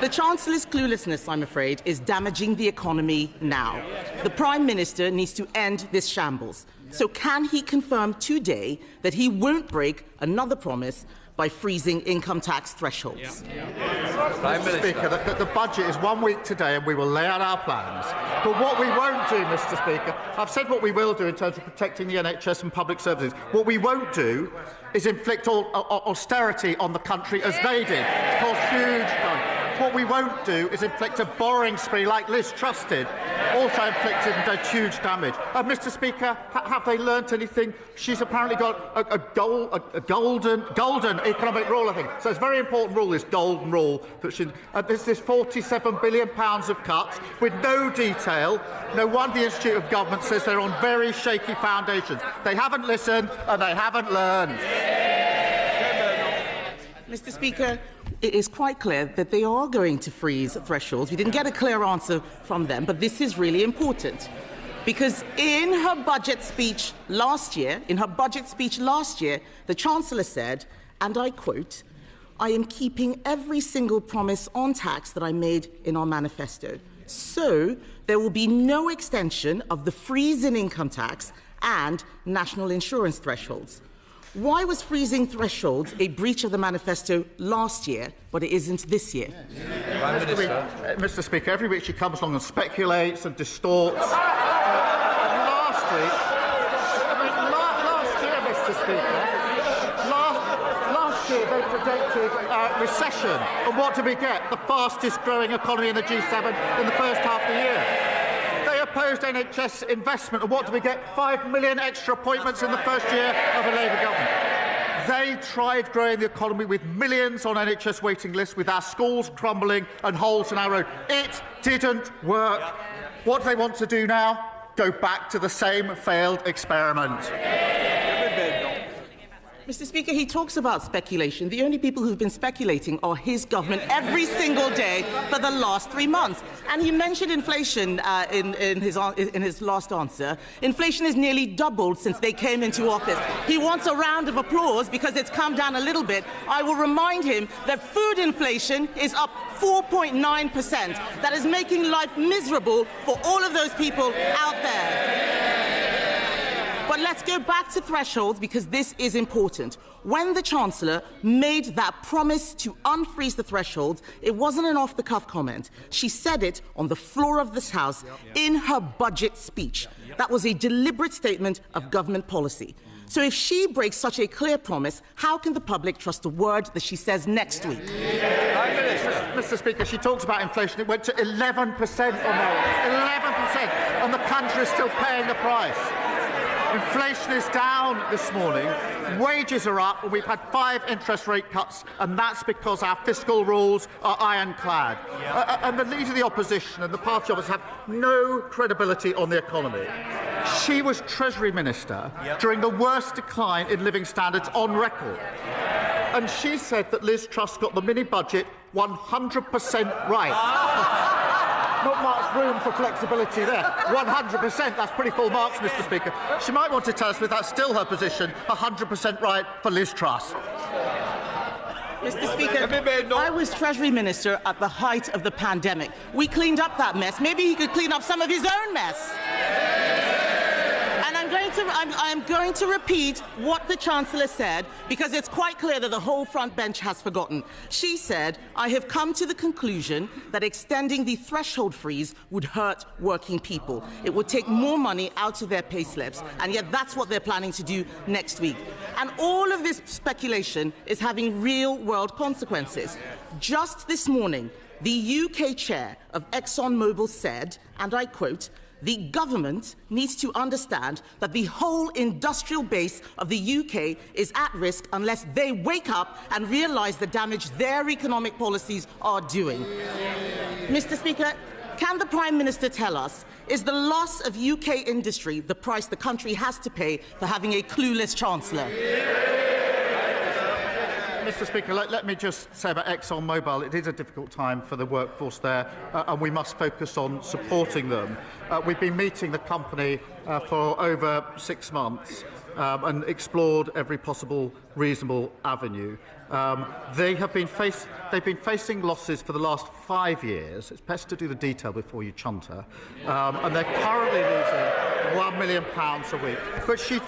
The Chancellor's cluelessness, I'm afraid, is damaging the economy now. The Prime Minister needs to end this shambles. So can he confirm today that he won't break another promise by freezing income tax thresholds? Mr. Speaker, the budget is 1 week today and we will lay out our plans. But what we won't do, Mr. Speaker, I've said what we will do in terms of protecting the NHS and public services. What we won't do is inflict austerity on the country as they did. It's caused huge damage. What we won't do is inflict a borrowing spree like Liz Truss did, also inflicted and did huge damage. Mr. Speaker, have they learnt anything? She's apparently got a golden economic rule, I think. So it's a very important rule, this golden rule. That there's this £47 billion of cuts with no detail. No wonder the Institute of Government says they're on very shaky foundations. They haven't listened and they haven't learned. Mr. Speaker, it is quite clear that they are going to freeze thresholds. We didn't get a clear answer from them, but this is really important. Because in her budget speech last year, the Chancellor said, and I quote, "I am keeping every single promise on tax that I made in our manifesto. So there will be no extension of the freeze in income tax and national insurance thresholds." Why was freezing thresholds a breach of the manifesto last year, but it isn't this year? Mr. Speaker, every week she comes along and speculates and distorts. Last year, Mr. Speaker, last year they predicted recession. And what did we get? The fastest growing economy in the G7 in the first half of the year. They opposed NHS investment, and what do we get? 5 million extra appointments in the first year of a Labour government. They tried growing the economy with millions on NHS waiting lists, with our schools crumbling and holes in our road. It didn't work. What do they want to do now? Go back to the same failed experiment. Mr. Speaker, he talks about speculation. The only people who've been speculating are his government every single day for the last 3 months. And he mentioned inflation in his last answer. Inflation has nearly doubled since they came into office. He wants a round of applause because it's come down a little bit. I will remind him that food inflation is up 4.9%. That is making life miserable for all of those people out there. But let's go back to thresholds, because this is important. When the Chancellor made that promise to unfreeze the thresholds, it wasn't an off-the-cuff comment. She said it on the floor of this House in her budget speech. That was a deliberate statement of government policy. So if she breaks such a clear promise, how can the public trust a word that she says next week? Mr. Speaker, she talks about inflation. It went to 11% on that. 11%. And the country is still paying the price. Inflation is down this morning, wages are up, and we've had 5 interest rate cuts, and that's because our fiscal rules are ironclad. And the Leader of the Opposition and the party officers have no credibility on the economy. She was Treasury Minister during the worst decline in living standards on record. And she said that Liz Truss got the mini-budget 100% right. Not much room for flexibility there. 100%, that's pretty full marks, Mr. Speaker. She might want to tell us if that's still her position, 100% right for Liz Truss. Mr. Speaker, I was Treasury Minister at the height of the pandemic. We cleaned up that mess. Maybe he could clean up some of his own mess. And I'm going going to repeat what the Chancellor said, because it's quite clear that the whole front bench has forgotten. She said, "I have come to the conclusion that extending the threshold freeze would hurt working people. It would take more money out of their pay slips, and yet that's what they're planning to do next week." And all of this speculation is having real-world consequences. Just this morning, the UK chair of ExxonMobil said, and I quote, "The government needs to understand that the whole industrial base of the UK is at risk unless they wake up and realise the damage their economic policies are doing." Mr. Speaker, can the Prime Minister tell us, is the loss of UK industry the price the country has to pay for having a clueless Chancellor? Mr. Speaker, let me just say about ExxonMobil, it is a difficult time for the workforce there, and we must focus on supporting them. We've been meeting the company for over 6 months and explored every possible reasonable avenue. They've been facing losses for the last 5 years. It's best to do the detail before you chunter. And they're currently losing £1 million a week. But she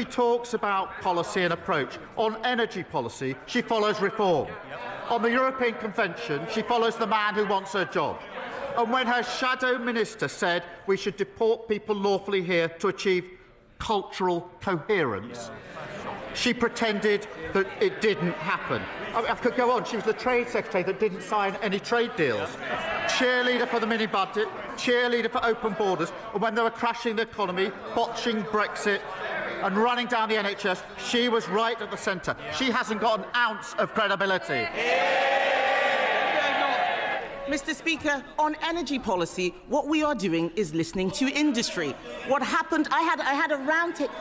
talks about policy and approach. On energy policy, she follows reform. On the European Convention, she follows the man who wants her job. And when her shadow minister said we should deport people lawfully here to achieve cultural coherence, she pretended that it didn't happen. I could go on. She was the Trade Secretary that didn't sign any trade deals. Cheerleader for the mini-budget, cheerleader for open borders, and when they were crashing the economy, botching Brexit and running down the NHS, she was right at the centre. She hasn't got an ounce of credibility. Mr. Speaker, on energy policy, what we are doing is listening to industry. What happened, I had a roundtable.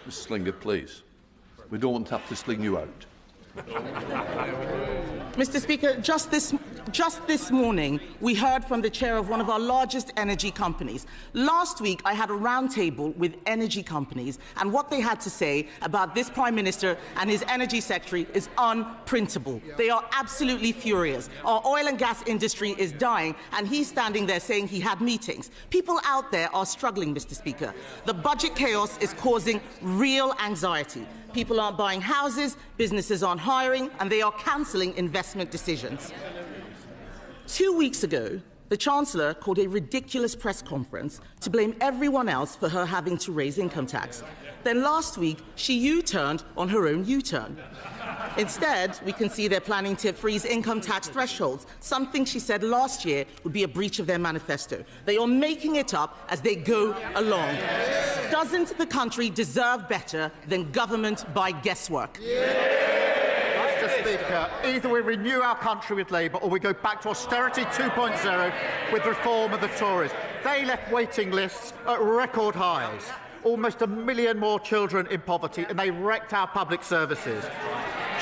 Ms. Slinger, please. We don't want to have to sling you out. Mr. Speaker, just this morning, we heard from the chair of one of our largest energy companies. Last week, I had a roundtable with energy companies, and what they had to say about this Prime Minister and his energy secretary is unprintable. They are absolutely furious. Our oil and gas industry is dying, and he's standing there saying he had meetings. People out there are struggling, Mr. Speaker. The budget chaos is causing real anxiety. People aren't buying houses, businesses aren't hiring, and they are cancelling investment decisions. 2 weeks ago, the Chancellor called a ridiculous press conference to blame everyone else for her having to raise income tax. Then last week, she U-turned on her own U-turn. Instead, we can see they're planning to freeze income tax thresholds, something she said last year would be a breach of their manifesto. They are making it up as they go along. Doesn't the country deserve better than government by guesswork? Mr. Speaker, either we renew our country with Labour or we go back to austerity 2.0 with reform of the Tories. They left waiting lists at record highs. Almost 1 million more children in poverty, and they wrecked our public services.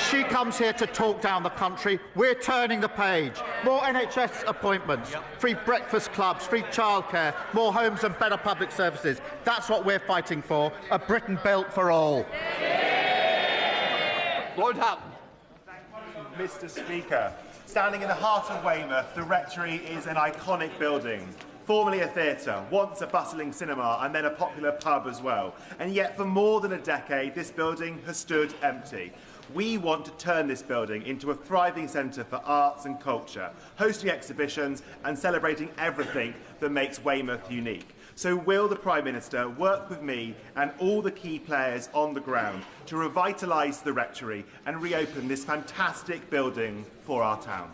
She comes here to talk down the country. We're turning the page. More NHS appointments, free breakfast clubs, free childcare, more homes and better public services. That's what we're fighting for, a Britain built for all. Lord Hatton. Mr. Speaker, standing in the heart of Weymouth, the Rectory is an iconic building. Formerly a theatre, once a bustling cinema, and then a popular pub as well. And yet, for more than a decade, this building has stood empty. We want to turn this building into a thriving centre for arts and culture, hosting exhibitions and celebrating everything that makes Weymouth unique. So will the Prime Minister work with me and all the key players on the ground to revitalise the Rectory and reopen this fantastic building for our town?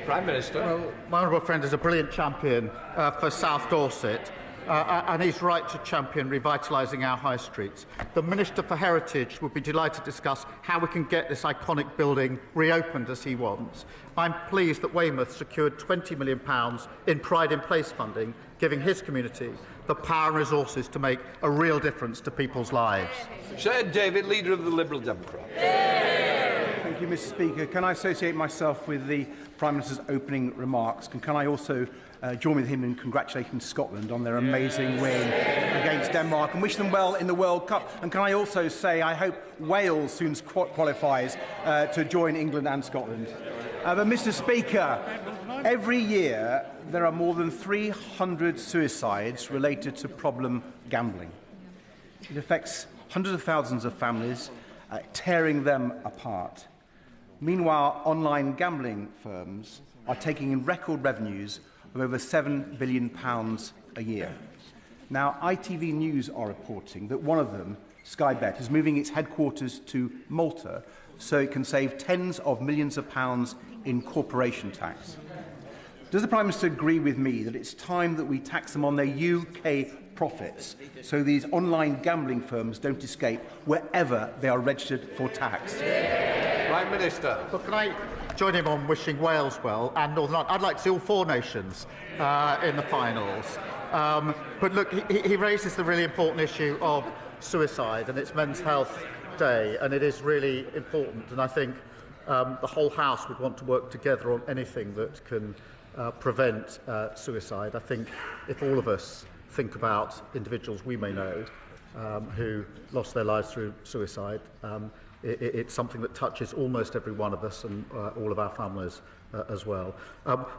Prime Minister. Well, my honourable friend is a brilliant champion for South Dorset, and he's right to champion revitalising our high streets. The Minister for Heritage would be delighted to discuss how we can get this iconic building reopened as he wants. I'm pleased that Weymouth secured £20 million in Pride in Place funding, giving his community the power and resources to make a real difference to people's lives. Sir David, Leader of the Liberal Democrats. Thank you, Mr. Speaker. Can I associate myself with the Prime Minister's opening remarks? And can I also join with him in congratulating Scotland on their amazing win against Denmark and wish them well in the World Cup? And can I also say I hope Wales soon qualifies to join England and Scotland? But Mr. Speaker, Every year, there are more than 300 suicides related to problem gambling. It affects hundreds of thousands of families, tearing them apart. Meanwhile, online gambling firms are taking in record revenues of over £7 billion a year. Now, ITV News are reporting that one of them, Sky Bet, is moving its headquarters to Malta so it can save tens of millions of pounds in corporation tax. Does the Prime Minister agree with me that it's time that we tax them on their UK profits so these online gambling firms don't escape wherever they are registered for tax? Prime Minister. Well, can I join him on wishing Wales well and Northern Ireland? I'd like to see all 4 nations in the finals. But look, he raises the really important issue of suicide, and it's Men's Health Day, and it is really important. And I think the whole House would want to work together on anything that can prevent suicide. I think if all of us think about individuals we may know who lost their lives through suicide, it's something that touches almost every one of us and all of our families as well.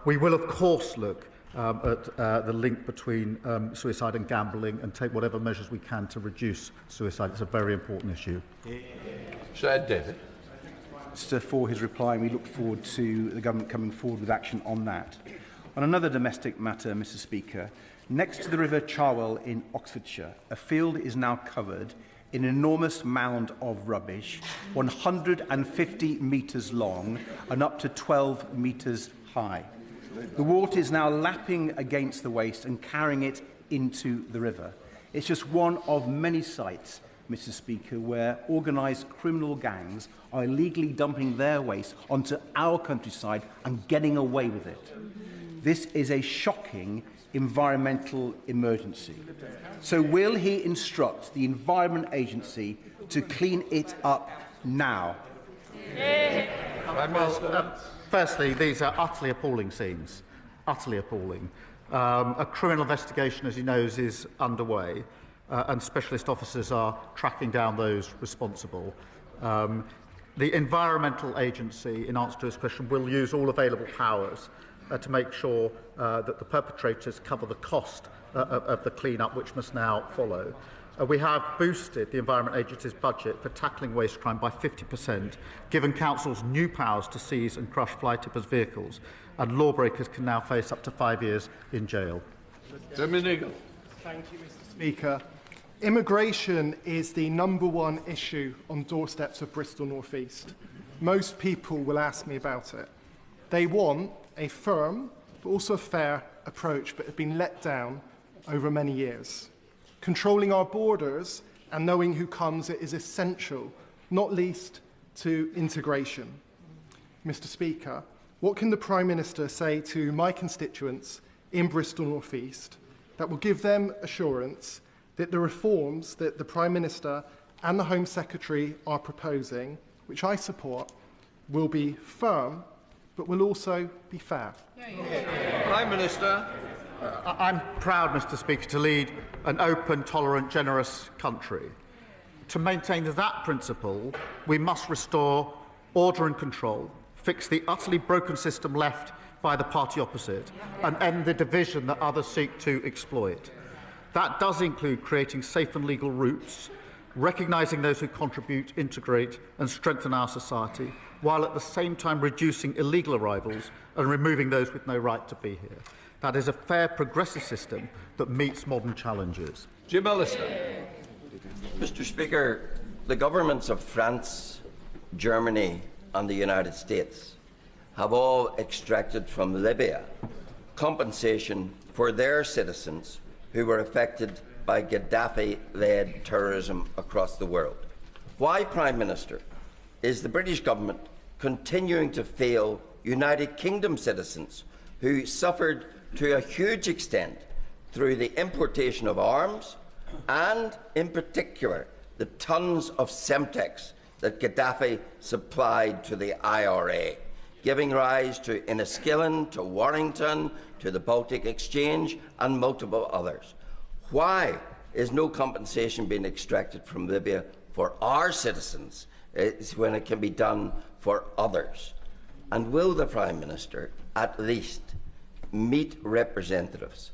We will, of course, look at the link between suicide and gambling and take whatever measures we can to reduce suicide. It's a very important issue. Sir David. For his reply, and we look forward to the government coming forward with action on that. On another domestic matter, Mr. Speaker, next to the River Cherwell in Oxfordshire, a field is now covered in an enormous mound of rubbish, 150 metres long and up to 12 metres high. The water is now lapping against the waste and carrying it into the river. It's just one of many sites, Mr. Speaker, where organised criminal gangs are illegally dumping their waste onto our countryside and getting away with it. This is a shocking environmental emergency. So will he instruct the Environment Agency to clean it up now? Firstly, these are utterly appalling scenes. Utterly appalling. A criminal investigation, as he knows, is underway, and specialist officers are tracking down those responsible. The Environmental Agency, in answer to his question, will use all available powers to make sure that the perpetrators cover the cost of the clean-up, which must now follow. We have boosted the Environment Agency's budget for tackling waste crime by 50%, given councils new powers to seize and crush fly tippers' vehicles, and lawbreakers can now face up to 5 years in jail. Dominic. Thank you, Mr. Speaker. Immigration is the #1 issue on doorsteps of Bristol North East. Most people will ask me about it. They want a firm, but also a fair approach, but have been let down over many years. Controlling our borders and knowing who comes is essential, not least to integration. Mr. Speaker, what can the Prime Minister say to my constituents in Bristol North East that will give them assurance that the reforms that the Prime Minister and the Home Secretary are proposing, which I support, will be firm, but will also be fair? Prime Minister. I'm proud, Mr. Speaker, to lead an open, tolerant, generous country. To maintain that principle, we must restore order and control, fix the utterly broken system left by the party opposite, and end the division that others seek to exploit. That does include creating safe and legal routes, recognising those who contribute, integrate and strengthen our society, while at the same time reducing illegal arrivals and removing those with no right to be here. That is a fair, progressive system that meets modern challenges. Jim Ellison. Mr. Speaker, the governments of France, Germany and the United States have all extracted from Libya compensation for their citizens who were affected by Gaddafi-led terrorism across the world. Why, Prime Minister, is the British government continuing to fail United Kingdom citizens who suffered to a huge extent through the importation of arms and, in particular, the tons of Semtex that Gaddafi supplied to the IRA, giving rise to Enniskillen, to Warrington, to the Baltic Exchange and multiple others? Why is no compensation being extracted from Libya for our citizens when it can be done for others? And will the Prime Minister at least meet representatives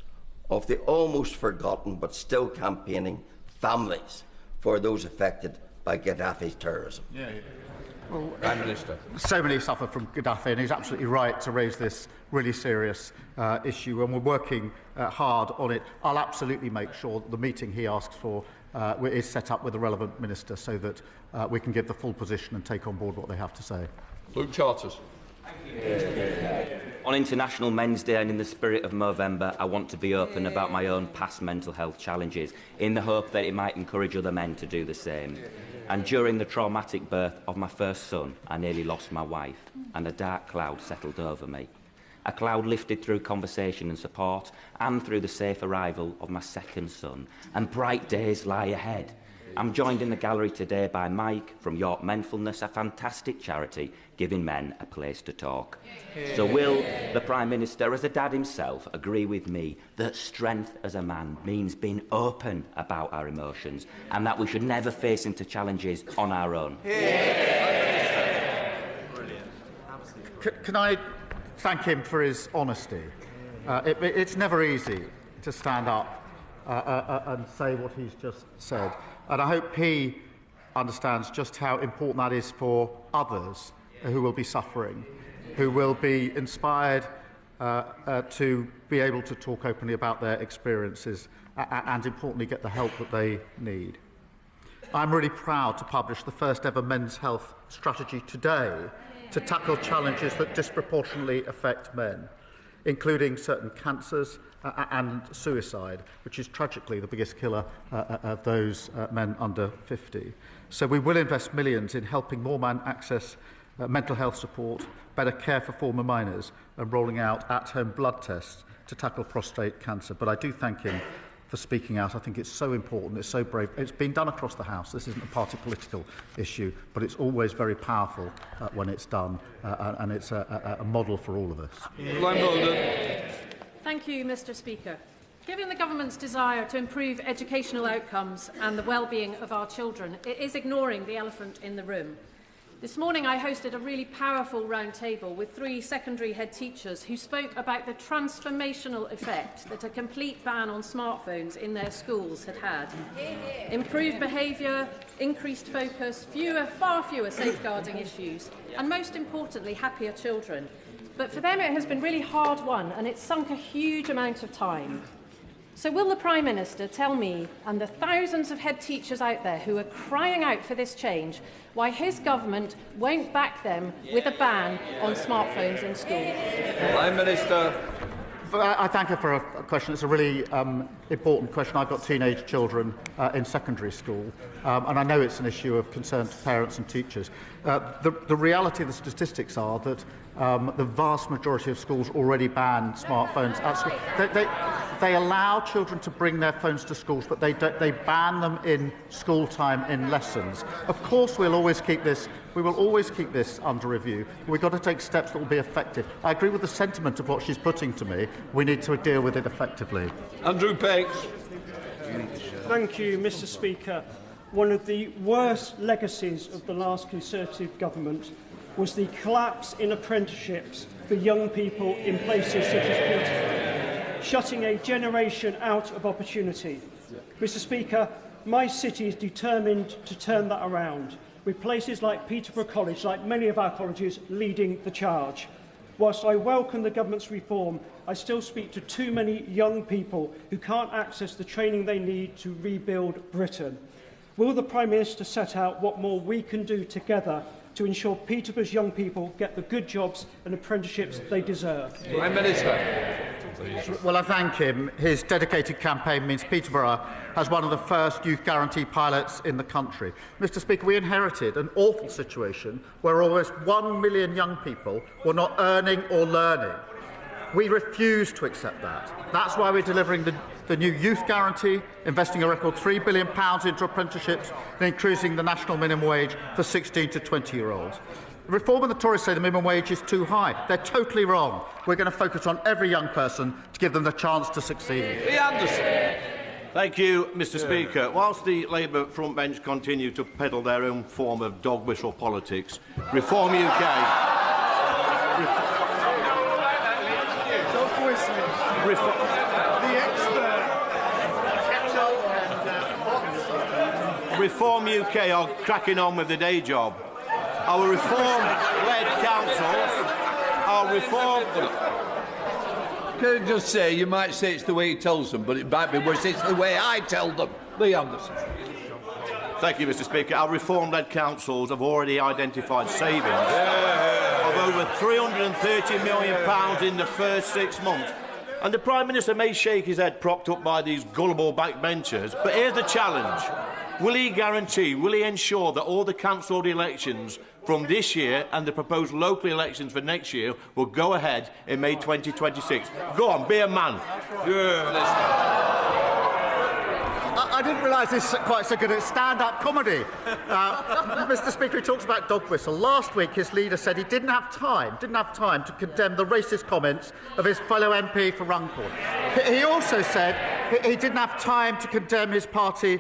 of the almost forgotten but still campaigning families for those affected by Gaddafi's terrorism? Well, Prime Minister. So many suffer from Gaddafi, and he's absolutely right to raise this really serious issue, and we're working hard on it. I'll absolutely make sure that the meeting he asks for is set up with the relevant minister so that we can give the full position and take on board what they have to say. Luke Charters. On International Men's Day and in the spirit of Movember, I want to be open about my own past mental health challenges in the hope that it might encourage other men to do the same. And during the traumatic birth of my first son, I nearly lost my wife, and a dark cloud settled over me. A cloud lifted through conversation and support, and through the safe arrival of my second son, and bright days lie ahead. I'm joined in the gallery today by Mike from York Menfulness, a fantastic charity giving men a place to talk. So will the Prime Minister, as a dad himself, agree with me that strength as a man means being open about our emotions and that we should never face into challenges on our own? Can I thank him for his honesty? It's never easy to stand up and say what he's just said. And I hope he understands just how important that is for others who will be suffering, who will be inspired to be able to talk openly about their experiences and, importantly, get the help that they need. I'm really proud to publish the first ever men's health strategy today to tackle challenges that disproportionately affect men, including certain cancers and suicide, which is tragically the biggest killer of those men under 50. So we will invest millions in helping more men access mental health support, better care for former minors, and rolling out at-home blood tests to tackle prostate cancer. But I do thank him for speaking out. I think it's so important, it's so brave. It's been done across the House. This isn't a party political issue, but it's always very powerful when it's done, and it's a model for all of us. Thank you, Mr. Speaker. Given the Government's desire to improve educational outcomes and the well-being of our children, it is ignoring the elephant in the room. This morning I hosted a really powerful round table with 3 secondary head teachers who spoke about the transformational effect that a complete ban on smartphones in their schools had had. Improved behaviour, increased focus, far fewer safeguarding issues, and most importantly, happier children. But for them it has been really hard won, and it's sunk a huge amount of time. So will the Prime Minister tell me and the thousands of head teachers out there who are crying out for this change why his government won't back them with a ban on smartphones in school? Prime Minister. I thank her for a question. It's a really important question. I've got teenage children in secondary school, and I know it's an issue of concern to parents and teachers. The reality of the statistics are that the vast majority of schools already ban smartphones at school. They allow children to bring their phones to schools, but they ban them in school time in lessons. Of course, we will always keep this under review. We've got to take steps that will be effective. I agree with the sentiment of what she's putting to me. We need to deal with it effectively. Andrew Peggs. Thank you, Mr. Speaker. One of the worst legacies of the last Conservative government was the collapse in apprenticeships for young people in places such as Peterborough, shutting a generation out of opportunity. Mr. Speaker, my city is determined to turn that around, with places like Peterborough College, like many of our colleges, leading the charge. Whilst I welcome the government's reform, I still speak to too many young people who can't access the training they need to rebuild Britain. Will the Prime Minister set out what more we can do together to ensure Peterborough's young people get the good jobs and apprenticeships they deserve? Prime Minister. Well, I thank him. His dedicated campaign means Peterborough has one of the first youth guarantee pilots in the country. Mr. Speaker, we inherited an awful situation where almost 1 million young people were not earning or learning. We refuse to accept that. That's why we're delivering the new youth guarantee, investing a record £3 billion into apprenticeships and increasing the national minimum wage for 16 to 20-year-olds. The reform of the Tories say the minimum wage is too high. They're totally wrong. We're going to focus on every young person to give them the chance to succeed. Lee Anderson. Thank you, Mr. Speaker. Whilst the Labour frontbench continue to peddle their own form of dog whistle politics, Reform UK Reform UK are cracking on with the day job. Our reform-led councils are reform... Can I just say, you might say it's the way he tells them, but it might be worse. It's the way I tell them. Lee Anderson. Thank you, Mr. Speaker. Our reform-led councils have already identified savings of over £330 million in the first 6 months. And the Prime Minister may shake his head propped up by these gullible backbenchers, but here's the challenge. Will he guarantee, will he ensure that all the cancelled elections from this year and the proposed local elections for next year will go ahead in May 2026? Go on, be a man. I didn't realise he's quite so good at stand-up comedy. Mr. Speaker, he talks about dog whistle. Last week, his leader said he didn't have time to condemn the racist comments of his fellow MP for Runcorn. He also said he didn't have time to condemn his party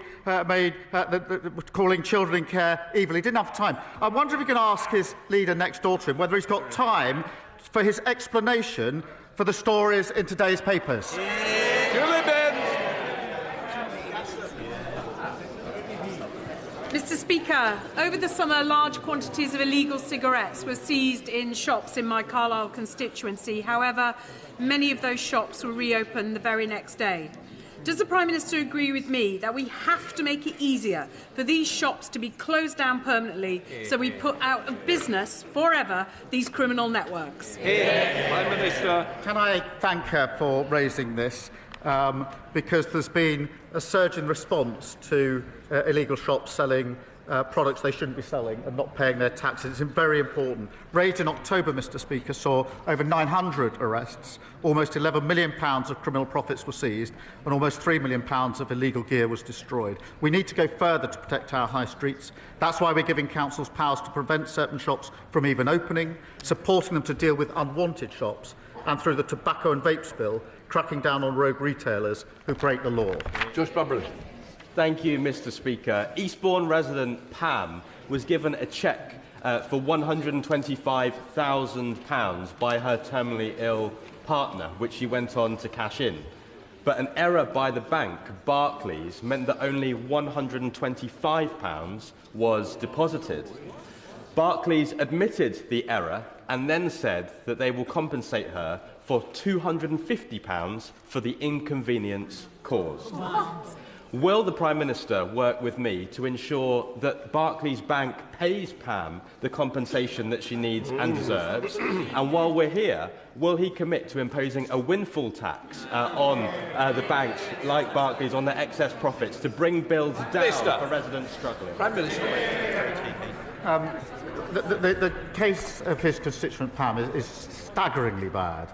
calling children in care evil. He didn't have time. I wonder if you can ask his leader next door to him whether he's got time for his explanation for the stories in today's papers. Mr. Speaker, over the summer, large quantities of illegal cigarettes were seized in shops in my Carlisle constituency. However, many of those shops were reopened the very next day. Does the Prime Minister agree with me that we have to make it easier for these shops to be closed down permanently so we put out of business forever these criminal networks? Prime Minister. Can I thank her for raising this? Because there's been a surge in response to illegal shops selling products they shouldn't be selling and not paying their taxes. It's very important. Raids in October, Mr. Speaker, saw over 900 arrests, almost £11 million of criminal profits were seized, and almost £3 million of illegal gear was destroyed. We need to go further to protect our high streets. That's why we're giving councils powers to prevent certain shops from even opening, supporting them to deal with unwanted shops, and through the tobacco and vapes bill, cracking down on rogue retailers who break the law. Josh Bumberley. Thank you, Mr. Speaker. Eastbourne resident Pam was given a cheque for £125,000 by her terminally ill partner, which she went on to cash in. But an error by the bank, Barclays, meant that only £125 was deposited. Barclays admitted the error and then said that they will compensate her for £250 for the inconvenience caused. What? Will the Prime Minister work with me to ensure that Barclays Bank pays Pam the compensation that she needs and deserves? And while we're here, will he commit to imposing a windfall tax on the banks like Barclays on their excess profits to bring bills down for residents struggling? Prime Minister. The case of his constituent Pam is staggeringly bad,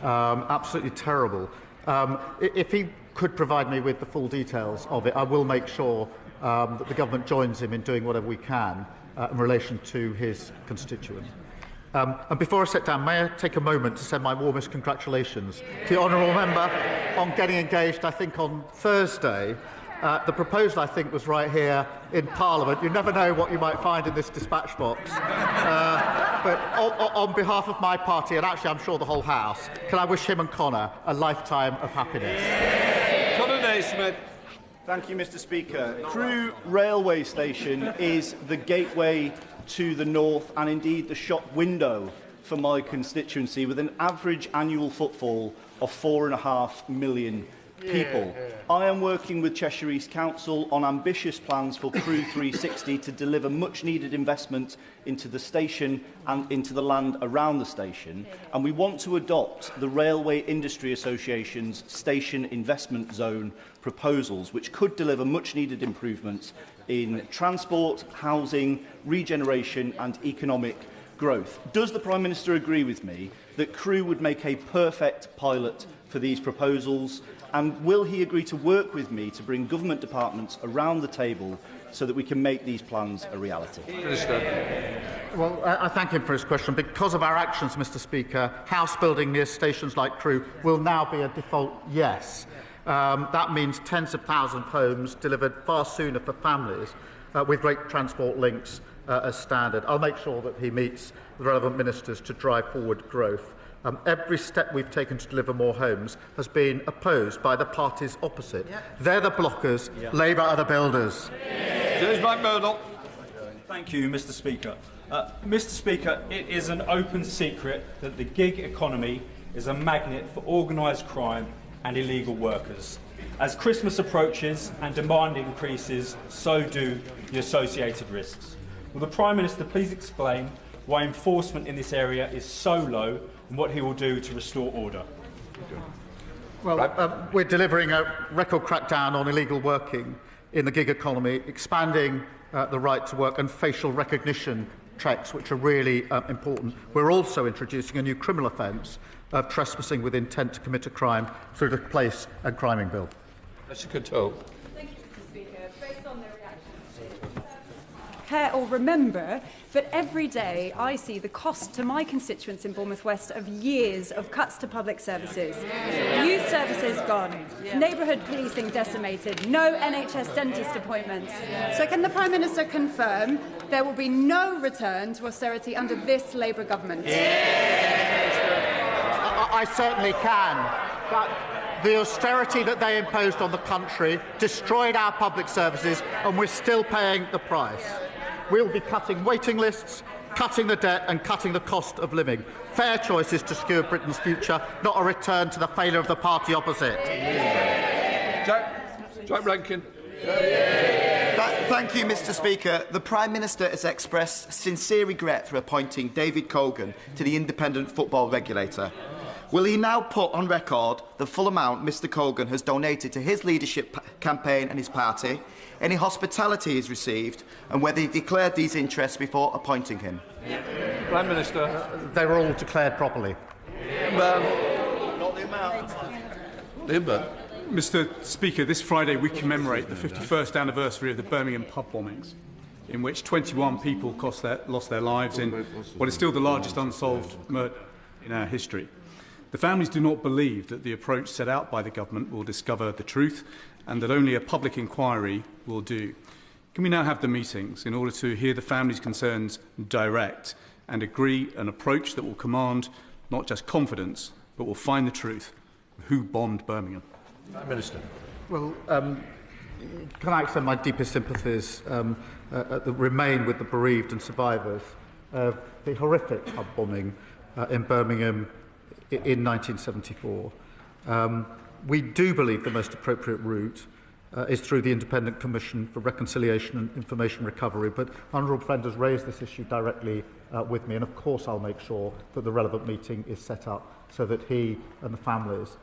absolutely terrible. If he could provide me with the full details of it, I will make sure that the government joins him in doing whatever we can in relation to his constituent. And before I sit down, may I take a moment to send my warmest congratulations to the honourable member on getting engaged, I think, on Thursday. The proposal, I think, was right here in Parliament. You never know what you might find in this dispatch box. But on behalf of my party, and actually I'm sure the whole House, can I wish him and Connor a lifetime of happiness? Connor Naismith. Thank you, Mr. Speaker. Crewe Railway Station is the gateway to the north and indeed the shop window for my constituency, with an average annual footfall of 4.5 million people. I am working with Cheshire East Council on ambitious plans for Crewe 360 to deliver much needed investment into the station and into the land around the station, and we want to adopt the Railway Industry Association's Station Investment Zone proposals, which could deliver much needed improvements in transport, housing, regeneration and economic growth. Does the Prime Minister agree with me that Crewe would make a perfect pilot for these proposals? And will he agree to work with me to bring government departments around the table so that we can make these plans a reality? Well, I thank him for his question. Because of our actions, Mr. Speaker, house building near stations like Crewe will now be a default yes. That means tens of thousands of homes delivered far sooner for families with great transport links as standard. I'll make sure that he meets the relevant ministers to drive forward growth. Every step we've taken to deliver more homes has been opposed by the parties opposite. They're the blockers, Labour are the builders. James McMurdo. Thank you, Mr. Speaker. Mr. Speaker, it is an open secret that the gig economy is a magnet for organised crime and illegal workers. As Christmas approaches and demand increases, so do the associated risks. Will the Prime Minister please explain why enforcement in this area is so low and what he will do to restore order? Well, we're delivering a record crackdown on illegal working in the gig economy, expanding the right to work and facial recognition checks, which are really important. We're also introducing a new criminal offence of trespassing with intent to commit a crime through the Place and Criming Bill. Mr. Coteau. Thank you, Mr. Speaker. Based on their reactions, care or remember that every day I see the cost to my constituents in Bournemouth West of years of cuts to public services. Youth services gone, neighbourhood policing decimated, no NHS dentist appointments. So can the Prime Minister confirm there will be no return to austerity under this Labour government? I certainly can. But the austerity that they imposed on the country destroyed our public services, and we're still paying the price. We'll be cutting waiting lists, cutting the debt and cutting the cost of living. Fair choices to secure Britain's future, not a return to the failure of the party opposite. Jack Rankin. Thank you, Mr. Speaker. The Prime Minister has expressed sincere regret for appointing David Cogan to the Independent Football Regulator. Will he now put on record the full amount Mr. Cogan has donated to his leadership campaign and his party, any hospitality he's received, and whether he declared these interests before appointing him? Prime Minister. They were all declared properly. Not the amount. Mr. Speaker, this Friday we commemorate the 51st anniversary of the Birmingham pub bombings, in which 21 people lost their lives in what is still the largest unsolved murder in our history. The families do not believe that the approach set out by the government will discover the truth and that only a public inquiry will do. Can we now have the meetings in order to hear the families' concerns direct and agree an approach that will command not just confidence but will find the truth of who bombed Birmingham? Prime Minister. Well, can I extend my deepest sympathies that remain with the bereaved and survivors of the horrific pub bombing in Birmingham in 1974. We do believe the most appropriate route is through the Independent Commission for Reconciliation and Information Recovery, but Honourable Friend has raised this issue directly with me, and of course I'll make sure that the relevant meeting is set up so that he and the families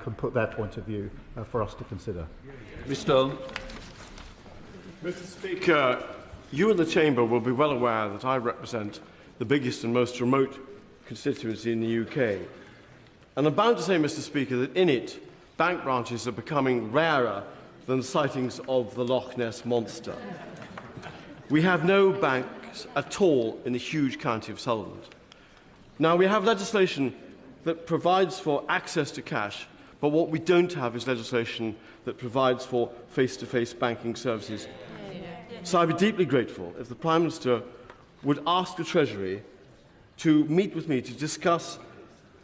can put their point of view for us to consider. Mr. Speaker, you and the Chamber will be well aware that I represent the biggest and most remote constituency in the UK. And I'm bound to say, Mr. Speaker, that in it, bank branches are becoming rarer than sightings of the Loch Ness Monster. We have no banks at all in the huge county of Sullivan. Now, we have legislation that provides for access to cash, but what we don't have is legislation that provides for face-to-face banking services. So I'd be deeply grateful if the Prime Minister would ask the Treasury to meet with me to discuss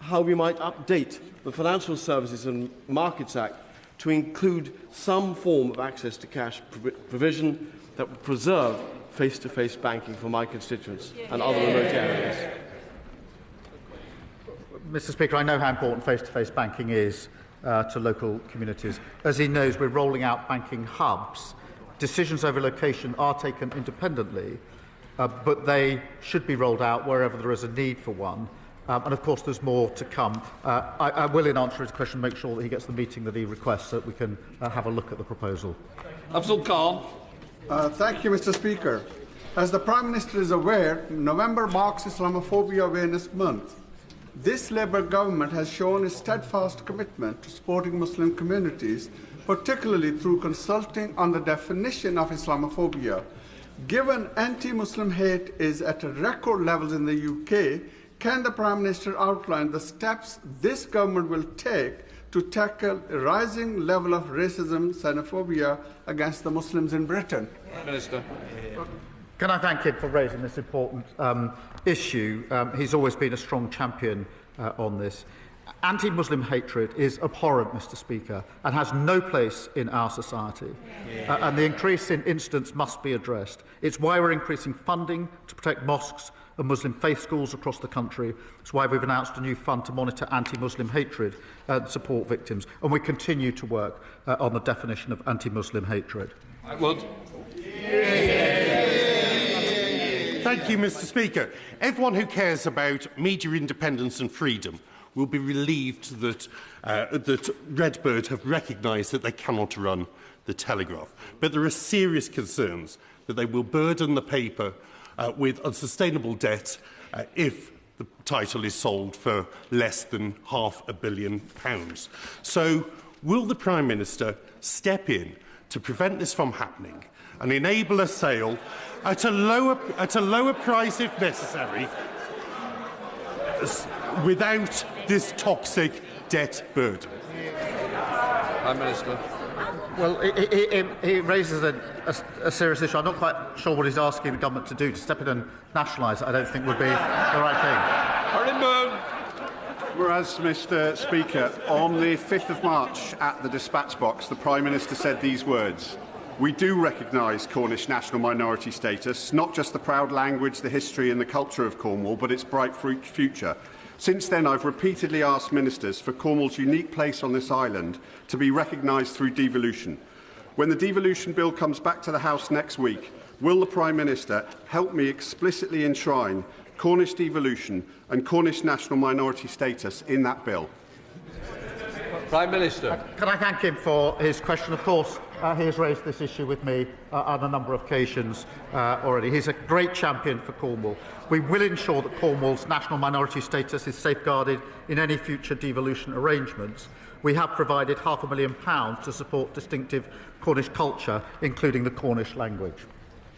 how we might update the Financial Services and Markets Act to include some form of access to cash provision that would preserve face-to-face banking for my constituents and other remote areas. Mr. Speaker, I know how important face-to-face banking is to local communities. As he knows, we're rolling out banking hubs. Decisions over location are taken independently, but they should be rolled out wherever there is a need for one. And of course, there's more to come. I will, in answer to his question, make sure that he gets the meeting that he requests so that we can have a look at the proposal. Afzal Khan. Thank you, Mr. Speaker. As the Prime Minister is aware, November marks Islamophobia Awareness Month. This Labour government has shown a steadfast commitment to supporting Muslim communities, particularly through consulting on the definition of Islamophobia. Given anti-Muslim hate is at record levels in the UK, can the Prime Minister outline the steps this government will take to tackle a rising level of racism, xenophobia against the Muslims in Britain? Minister. Can I thank him for raising this important issue? He's always been a strong champion on this. Anti-Muslim hatred is abhorrent, Mr. Speaker, and has no place in our society. And the increase in incidents must be addressed. It's why we're increasing funding to protect mosques and Muslim faith schools across the country. It's why we've announced a new fund to monitor anti-Muslim hatred and support victims. And we continue to work on the definition of anti-Muslim hatred. Thank you, Mr. Speaker. Everyone who cares about media independence and freedom will be relieved that, that Redbird have recognised that they cannot run the Telegraph. But there are serious concerns that they will burden the paper with unsustainable debt if the title is sold for less than £500 million. So, will the Prime Minister step in to prevent this from happening and enable a sale at a lower price if necessary, without this toxic debt burden? Prime Minister. Well, he raises a serious issue. I'm not quite sure what he's asking the government to do. To step in and nationalise it, I don't think would be the right thing. Whereas, Mr. Speaker, on the 5th of March at the dispatch box, the Prime Minister said these words: "We do recognise Cornish national minority status, not just the proud language, the history and the culture of Cornwall, but its bright future. Since then, I've repeatedly asked ministers for Cornwall's unique place on this island to be recognised through devolution. When the devolution bill comes back to the House next week, will the Prime Minister help me explicitly enshrine Cornish devolution and Cornish national minority status in that bill?" Prime Minister. Can I thank him for his question? Of course, he has raised this issue with me on a number of occasions already. He's a great champion for Cornwall. We will ensure that Cornwall's national minority status is safeguarded in any future devolution arrangements. We have provided £500,000 to support distinctive Cornish culture, including the Cornish language.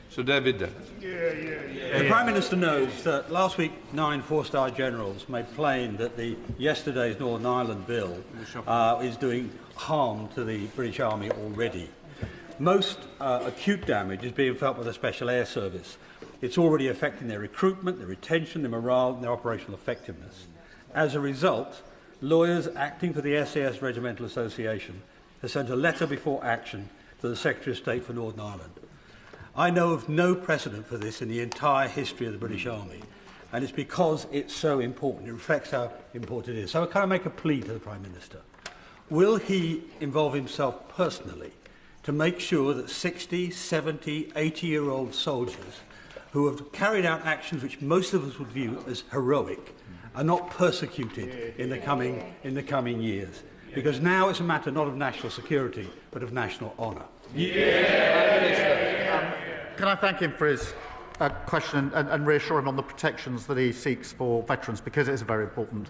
Sir David Dennis. The Prime Minister knows that last week 9 four-star generals made plain that yesterday's Northern Ireland bill is doing harm to the British Army already. Most acute damage is being felt by the Special Air Service. It's already affecting their recruitment, their retention, their morale and their operational effectiveness. As a result, lawyers acting for the SAS Regimental Association have sent a letter before action to the Secretary of State for Northern Ireland. I know of no precedent for this in the entire history of the British Army, and it's because it's so important. It reflects how important it is. So can I make a plea to the Prime Minister? Will he involve himself personally to make sure that 60, 70, 80-year-old soldiers who have carried out actions which most of us would view as heroic are not persecuted in the coming years? Because now it's a matter not of national security, but of national honour. Can I thank him for his question and reassure him on the protections that he seeks for veterans, because it is a very important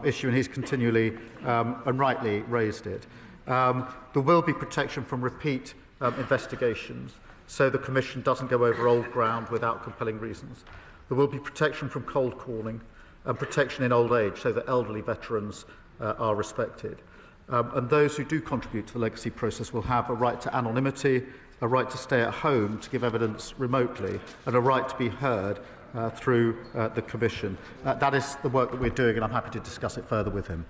issue and he's continually and rightly raised it. There will be protection from repeat investigations, so the Commission doesn't go over old ground without compelling reasons. There will be protection from cold calling and protection in old age, so that elderly veterans are respected. And those who do contribute to the legacy process will have a right to anonymity, a right to stay at home to give evidence remotely, and a right to be heard through the Commission. That is the work that we're doing, and I'm happy to discuss it further with him.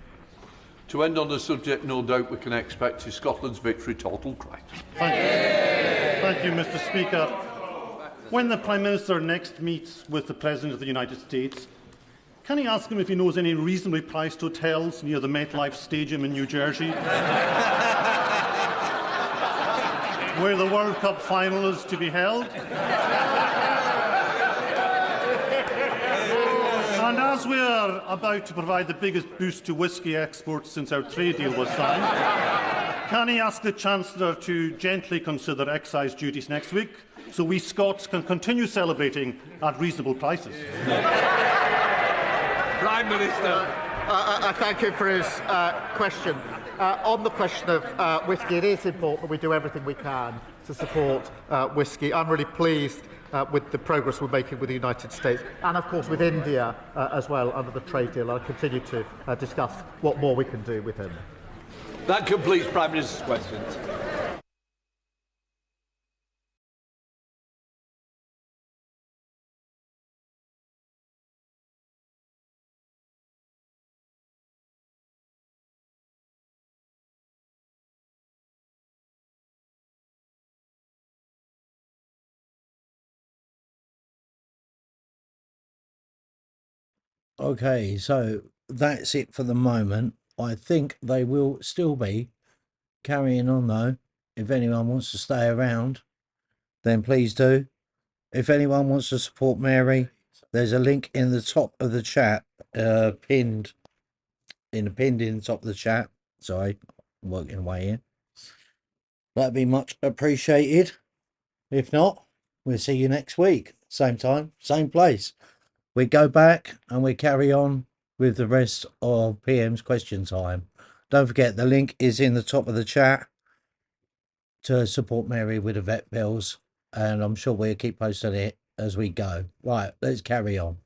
To end on the subject, no doubt we can expect is Scotland's victory total correct. Thank you, Mr. Speaker. When the Prime Minister next meets with the President of the United States, can he ask him if he knows any reasonably priced hotels near the MetLife Stadium in New Jersey, where the World Cup final is to be held? And as we are about to provide the biggest boost to whisky exports since our trade deal was signed, can he ask the Chancellor to gently consider excise duties next week so we Scots can continue celebrating at reasonable prices? Prime Minister. I thank him for his question. On the question of whisky, it is important that we do everything we can to support whisky. I'm really pleased with the progress we're making with the United States and, of course, with India as well under the trade deal. I'll continue to discuss what more we can do with him. That completes Prime Minister's questions. Okay, so that's it for the moment. I think they will still be carrying on though. If anyone wants to stay around, then please do. If anyone wants to support Mary, there's a link in the top of the chat, pinned in the top of the chat. Sorry, I'm working away here. That'd be much appreciated. If not, we'll see you next week. Same time, same place. We go back and we carry on with the rest of PM's question time. Don't forget, the link is in the top of the chat to support Mary with the vet bills. And I'm sure we'll keep posting it as we go. Right, let's carry on.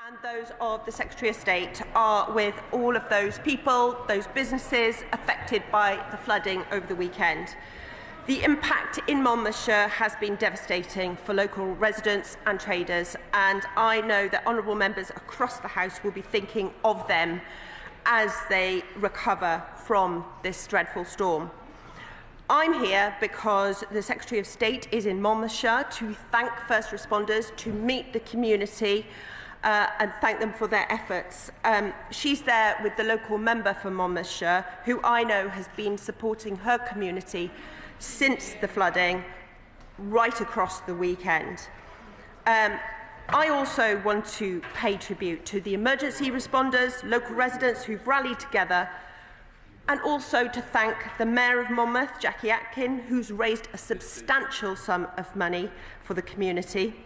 And those of the Secretary of State are with all of those people, those businesses affected by the flooding over the weekend. The impact in Monmouthshire has been devastating for local residents and traders, and I know that honourable members across the House will be thinking of them as they recover from this dreadful storm. I'm here because the Secretary of State is in Monmouthshire to thank first responders, to meet the community and thank them for their efforts. She's there with the local member for Monmouthshire, who I know has been supporting her community since the flooding right across the weekend. I also want to pay tribute to the emergency responders, local residents who've rallied together, and also to thank the Mayor of Monmouth, Jackie Atkin, who's raised a substantial sum of money for the community.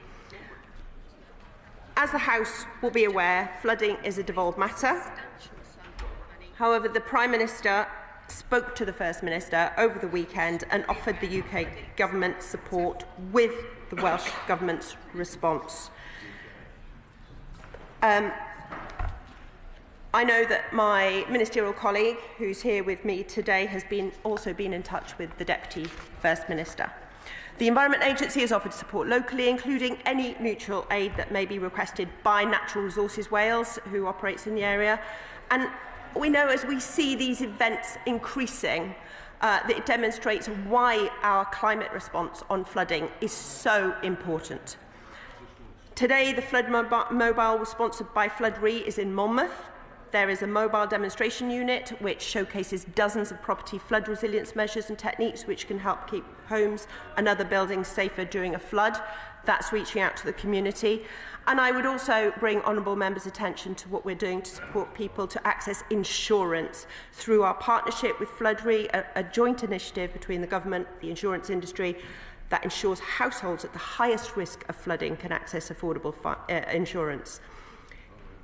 As the House will be aware, flooding is a devolved matter. However, the Prime Minister spoke to the First Minister over the weekend and offered the UK Government support with the Welsh Government's response. I know that my ministerial colleague, who's here with me today, has also been in touch with the Deputy First Minister. The Environment Agency has offered support locally, including any mutual aid that may be requested by Natural Resources Wales, who operates in the area. And we know, as we see these events increasing, that it demonstrates why our climate response on flooding is so important. Today, the Flood Mobile, sponsored by Flood Re, is in Monmouth. There is a mobile demonstration unit which showcases dozens of property flood resilience measures and techniques which can help keep homes and other buildings safer during a flood. That's reaching out to the community. And I would also bring honourable members' attention to what we're doing to support people to access insurance through our partnership with Flood Re, a joint initiative between the government, the insurance industry, that ensures households at the highest risk of flooding can access affordable insurance.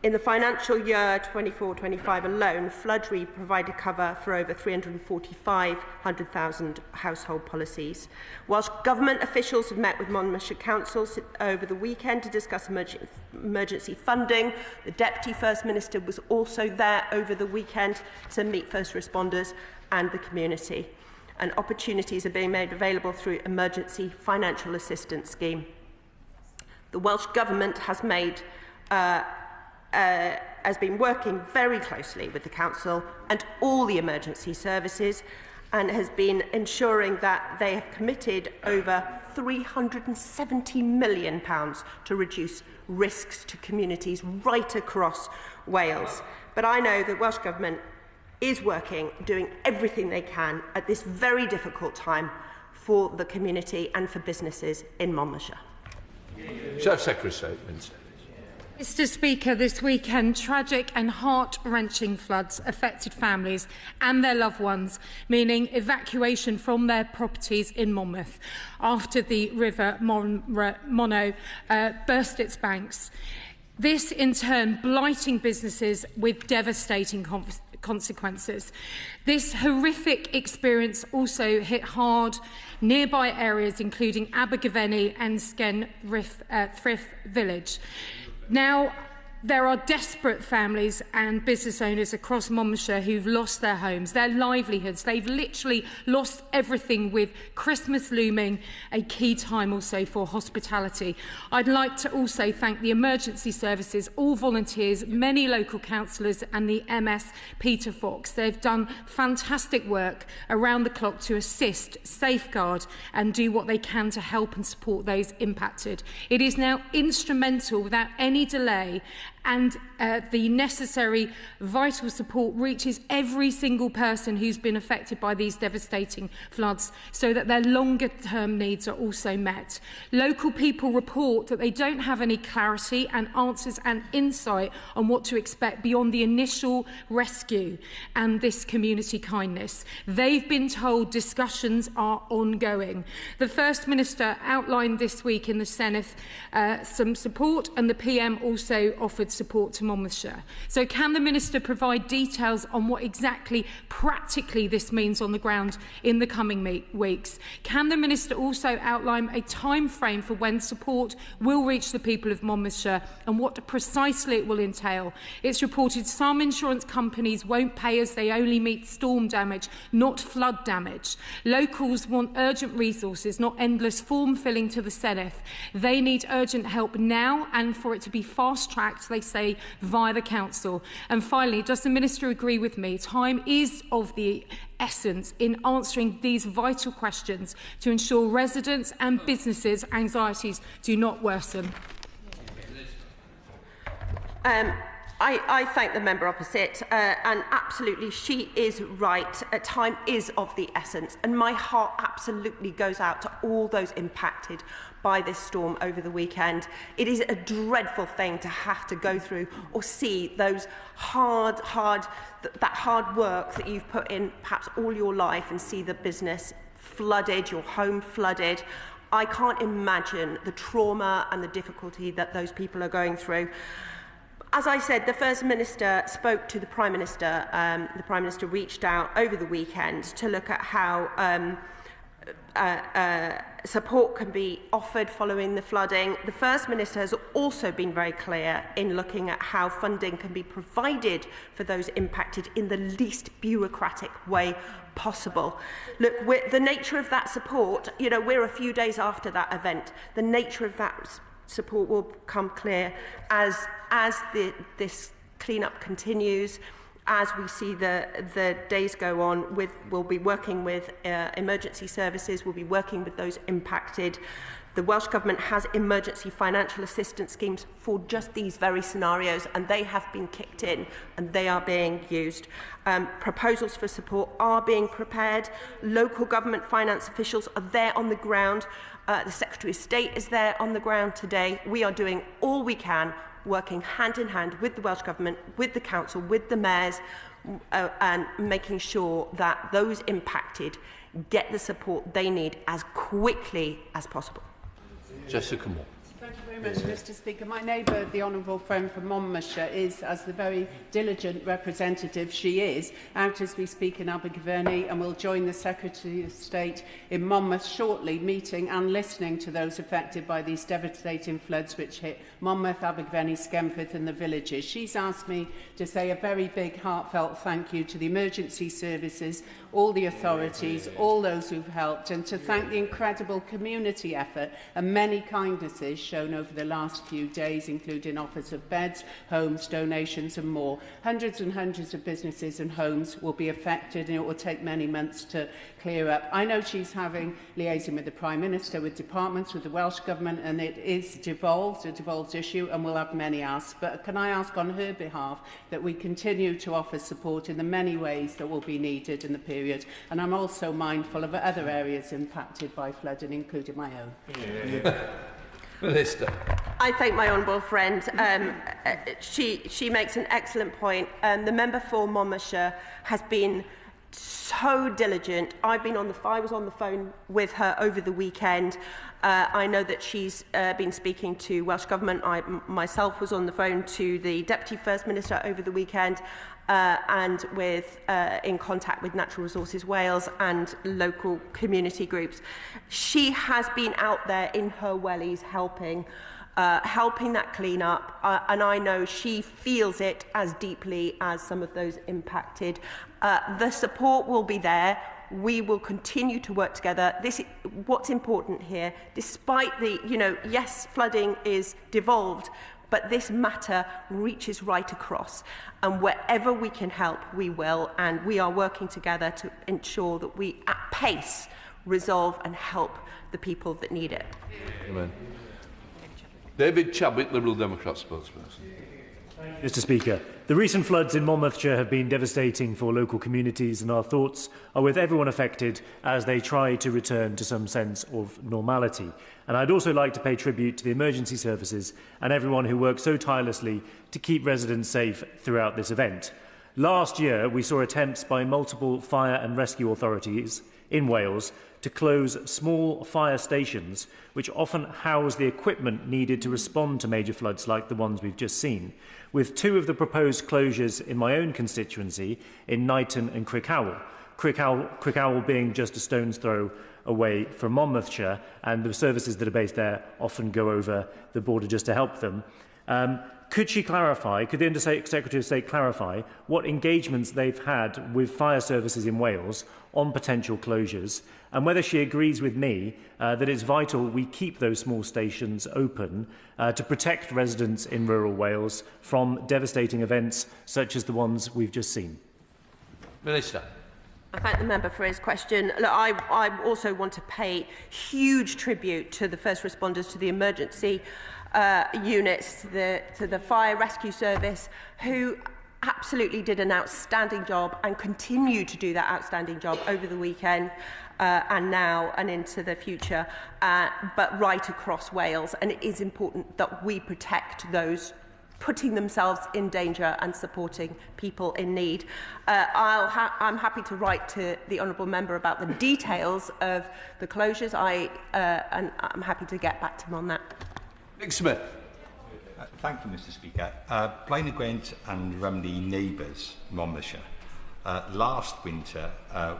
In the financial year 24-25 alone, Flood Re provided cover for over 345,000 household policies. Whilst government officials have met with Monmouthshire Council over the weekend to discuss emergency funding, the Deputy First Minister was also there over the weekend to meet first responders and the community. And opportunities are being made available through Emergency Financial Assistance Scheme. The Welsh Government has been working very closely with the Council and all the emergency services, and has been ensuring that they have committed over £370 million to reduce risks to communities right across Wales. But I know the Welsh Government is working, doing everything they can at this very difficult time for the community and for businesses in Monmouthshire. Secretary of State, Minister. Mr. Speaker, this weekend, tragic and heart-wrenching floods affected families and their loved ones, meaning evacuation from their properties in Monmouth after the River Monnow burst its banks. This, in turn, blighting businesses with devastating consequences. This horrific experience also hit hard nearby areas, including Abergavenny and Thrift Village. Now, There are desperate families and business owners across Monmouthshire who've lost their homes, their livelihoods. They've literally lost everything, with Christmas looming, a key time also for hospitality. I'd like to also thank the emergency services, all volunteers, many local councillors and the MS Peter Fox. They've done fantastic work around the clock to assist, safeguard and do what they can to help and support those impacted. It is now instrumental, without any delay, and the necessary vital support reaches every single person who's been affected by these devastating floods, so that their longer term needs are also met. Local people report that they don't have any clarity and answers and insight on what to expect beyond the initial rescue and this community kindness. They've been told discussions are ongoing. The First Minister outlined this week in the Senedd some support, and the PM also offered support to Monmouthshire. So can the Minister provide details on what exactly practically this means on the ground in the coming weeks? Can the Minister also outline a time frame for when support will reach the people of Monmouthshire and what precisely it will entail? It's reported some insurance companies won't pay as they only meet storm damage, not flood damage. Locals want urgent resources, not endless form filling to the Senedd. They need urgent help now, and for it to be fast-tracked, they say, via the Council. And finally, does the Minister agree with me? Time is of the essence in answering these vital questions to ensure residents' and businesses' anxieties do not worsen. I thank the member opposite, and absolutely she is right. Time is of the essence, and my heart absolutely goes out to all those impacted by this storm over the weekend. It is a dreadful thing to have to go through or see those hard work that you've put in perhaps all your life, and see the business flooded, your home flooded. I can't imagine the trauma and the difficulty that those people are going through. As I said, the First Minister spoke to the Prime Minister. The Prime Minister reached out over the weekend to look at how support can be offered following the flooding. The First Minister has also been very clear in looking at how funding can be provided for those impacted in the least bureaucratic way possible. Look, the nature of that support, you know, we're a few days after that event. The nature of that support will become clear as this clean-up continues, as we see the days go on. We'll be working with emergency services, we'll be working with those impacted. The Welsh Government has emergency financial assistance schemes for just these very scenarios, and they have been kicked in and they are being used. Proposals for support are being prepared. Local government finance officials are there on the ground. The Secretary of State is there on the ground today. We are doing all we can, working hand in hand with the Welsh Government, with the Council, with the mayors, and making sure that those impacted get the support they need as quickly as possible. Jessica Moore. Thank you very much, Mr. Speaker. My neighbour, the Honourable Friend from Monmouthshire, is, as the very diligent representative she is, out as we speak in Abergavenny, and will join the Secretary of State in Monmouth shortly, meeting and listening to those affected by these devastating floods which hit Monmouth, Abergavenny, Skemford and the villages. She's asked me to say a very big heartfelt thank you to the emergency services, all the authorities, all those who've helped, and to thank the incredible community effort and many kindnesses shown over the last few days, including offers of beds, homes, donations and more. Hundreds and hundreds of businesses and homes will be affected, and it will take many months to clear up. I know she's liaising with the Prime Minister, with departments, with the Welsh Government, and it is a devolved issue, and we'll have many asks. But can I ask on her behalf that we continue to offer support in the many ways that will be needed in the period. And I'm also mindful of other areas impacted by flooding, including my own. Minister. I thank my honourable friend. She makes an excellent point. The member for Monmouthshire has been so diligent. I was on the phone with her over the weekend. I know that she's been speaking to Welsh Government. I myself was on the phone to the Deputy First Minister over the weekend, and in contact with Natural Resources Wales and local community groups. She has been out there in her wellies helping. helping that clean up, and I know she feels it as deeply as some of those impacted. The support will be there. We will continue to work together. What's important here, despite the, yes, flooding is devolved, but this matter reaches right across. And wherever we can help, we will. And we are working together to ensure that we, at pace, resolve and help the people that need it. Amen. David Chadwick, Liberal Democrat spokesperson. Mr. Speaker, the recent floods in Monmouthshire have been devastating for local communities, and our thoughts are with everyone affected as they try to return to some sense of normality. And I'd also like to pay tribute to the emergency services and everyone who worked so tirelessly to keep residents safe throughout this event. Last year, we saw attempts by multiple fire and rescue authorities in Wales to close small fire stations, which often house the equipment needed to respond to major floods like the ones we've just seen, with two of the proposed closures in my own constituency, in Knighton and Crickhowell. Crickhowell being just a stone's throw away from Monmouthshire, and the services that are based there often go over the border just to help them. Could she clarify, could the Secretary of State clarify what engagements they've had with fire services in Wales on potential closures, and whether she agrees with me that it's vital we keep those small stations open to protect residents in rural Wales from devastating events such as the ones we've just seen? Minister. I thank the member for his question. Look, I also want to pay huge tribute to the first responders, to the emergency units, to the fire rescue service, who absolutely did an outstanding job and continue to do that outstanding job over the weekend and now and into the future, but right across Wales. And it is important that we protect those putting themselves in danger and supporting people in need. I'm happy to write to the honourable member about the details of the closures, and I'm happy to get back to him on that. Nick Smith. Thank you, Mr. Speaker. Blaenau Gwent and Rumney neighbours, Monmouthshire. Last winter,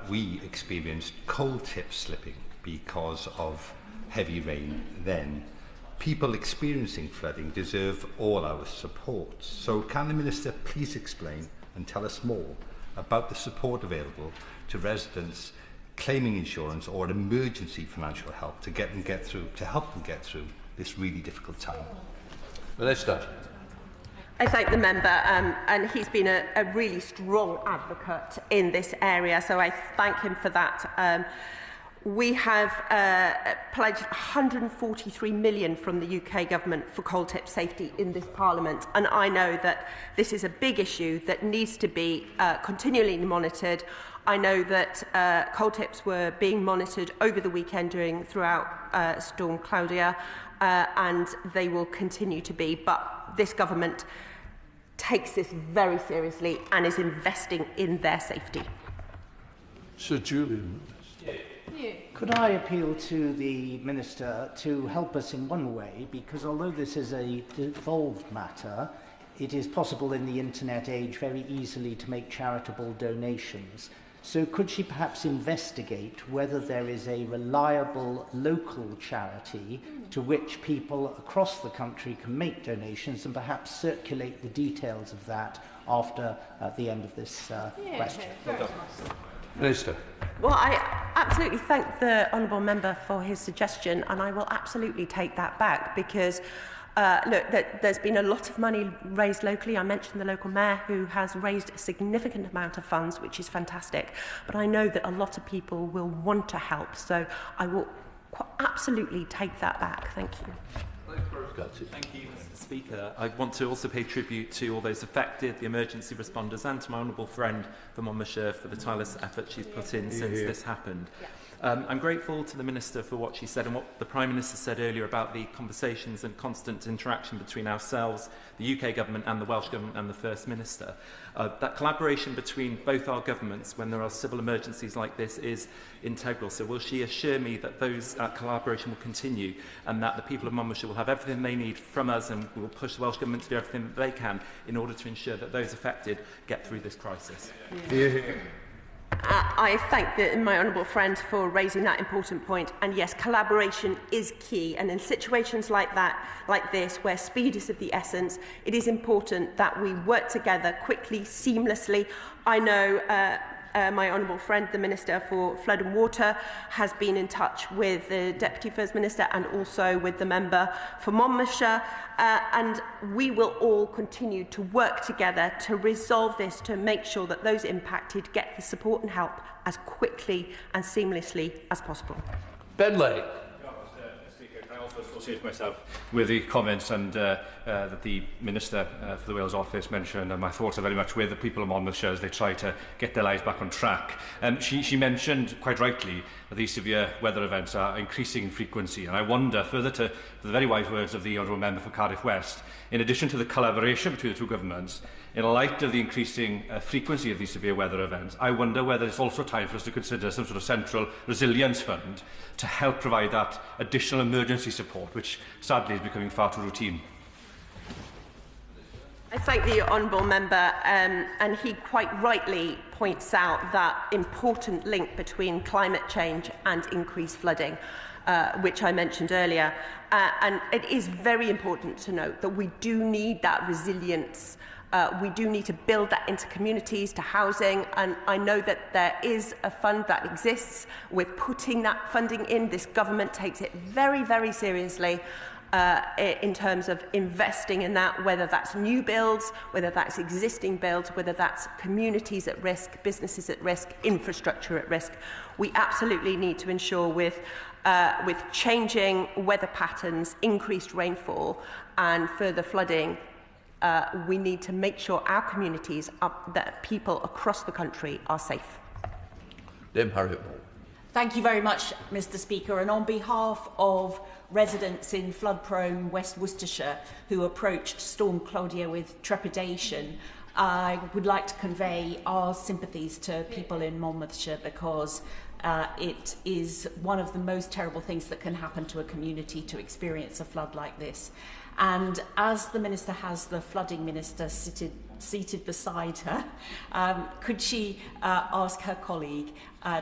we experienced coal tip slipping because of heavy rain then. People experiencing flooding deserve all our support. So can the Minister please explain and tell us more about the support available to residents claiming insurance or emergency financial help to help them get through this really difficult time? Minister. I thank the member, and he's been a really strong advocate in this area, so I thank him for that. We have pledged £143 million from the UK government for coal tip safety in this Parliament, and I know that this is a big issue that needs to be continually monitored. I know that coal tips were being monitored over the weekend throughout Storm Claudia, and they will continue to be, but this government takes this very seriously and is investing in their safety. Sir Julian. Could I appeal to the Minister to help us in one way, because although this is a devolved matter, it is possible in the internet age very easily to make charitable donations. So could she perhaps investigate whether there is a reliable local charity to which people across the country can make donations, and perhaps circulate the details of that after the end of this question? Minister. Well, I absolutely thank the honourable member for his suggestion, and I will absolutely take that back, because look, there's been a lot of money raised locally. I mentioned the local mayor, who has raised a significant amount of funds, which is fantastic. But I know that a lot of people will want to help, so I will absolutely take that back. Thank you. Thank you, Mr. Speaker. I want to also pay tribute to all those affected, the emergency responders, and to my honourable friend from Monmouthshire for the tireless effort she's put in since this happened. I'm grateful to the Minister for what she said and what the Prime Minister said earlier about the conversations and constant interaction between ourselves, the UK Government and the Welsh Government and the First Minister. That collaboration between both our governments when there are civil emergencies like this is integral. So will she assure me that that collaboration will continue, and that the people of Monmouthshire will have everything they need from us, and we will push the Welsh Government to do everything that they can in order to ensure that those affected get through this crisis? I thank my honourable friend for raising that important point. And yes, collaboration is key. And in situations like this, where speed is of the essence, it is important that we work together quickly, seamlessly. I know my honourable friend, the Minister for Flood and Water, has been in touch with the Deputy First Minister and also with the member for Monmouthshire, and we will all continue to work together to resolve this, to make sure that those impacted get the support and help as quickly and seamlessly as possible. Ben Lake. I also associate myself with the comments and that the Minister for the Wales Office mentioned, and my thoughts are very much with the people of Monmouthshire as they try to get their lives back on track. She mentioned, quite rightly, that these severe weather events are increasing in frequency, and I wonder, further to the very wise words of the Honourable Member for Cardiff West, in addition to the collaboration between the two governments, in light of the increasing frequency of these severe weather events, I wonder whether it's also time for us to consider some sort of central resilience fund to help provide that additional emergency support, which sadly is becoming far too routine. I thank the honourable member, and he quite rightly points out that important link between climate change and increased flooding, which I mentioned earlier. And it is very important to note that we do need that resilience. We do need to build that into communities, to housing, and I know that there is a fund that exists. We're putting that funding in. This government takes it very, very seriously in terms of investing in that, whether that's new builds, whether that's existing builds, whether that's communities at risk, businesses at risk, infrastructure at risk. We absolutely need to ensure with changing weather patterns, increased rainfall and further flooding, we need to make sure our communities, that people across the country are safe. Liam Harriott. Thank you very much, Mr. Speaker. And on behalf of residents in flood-prone West Worcestershire who approached Storm Claudia with trepidation, I would like to convey our sympathies to people in Monmouthshire, because it is one of the most terrible things that can happen to a community to experience a flood like this. And as the Minister has the Flooding Minister seated beside her, could she ask her colleague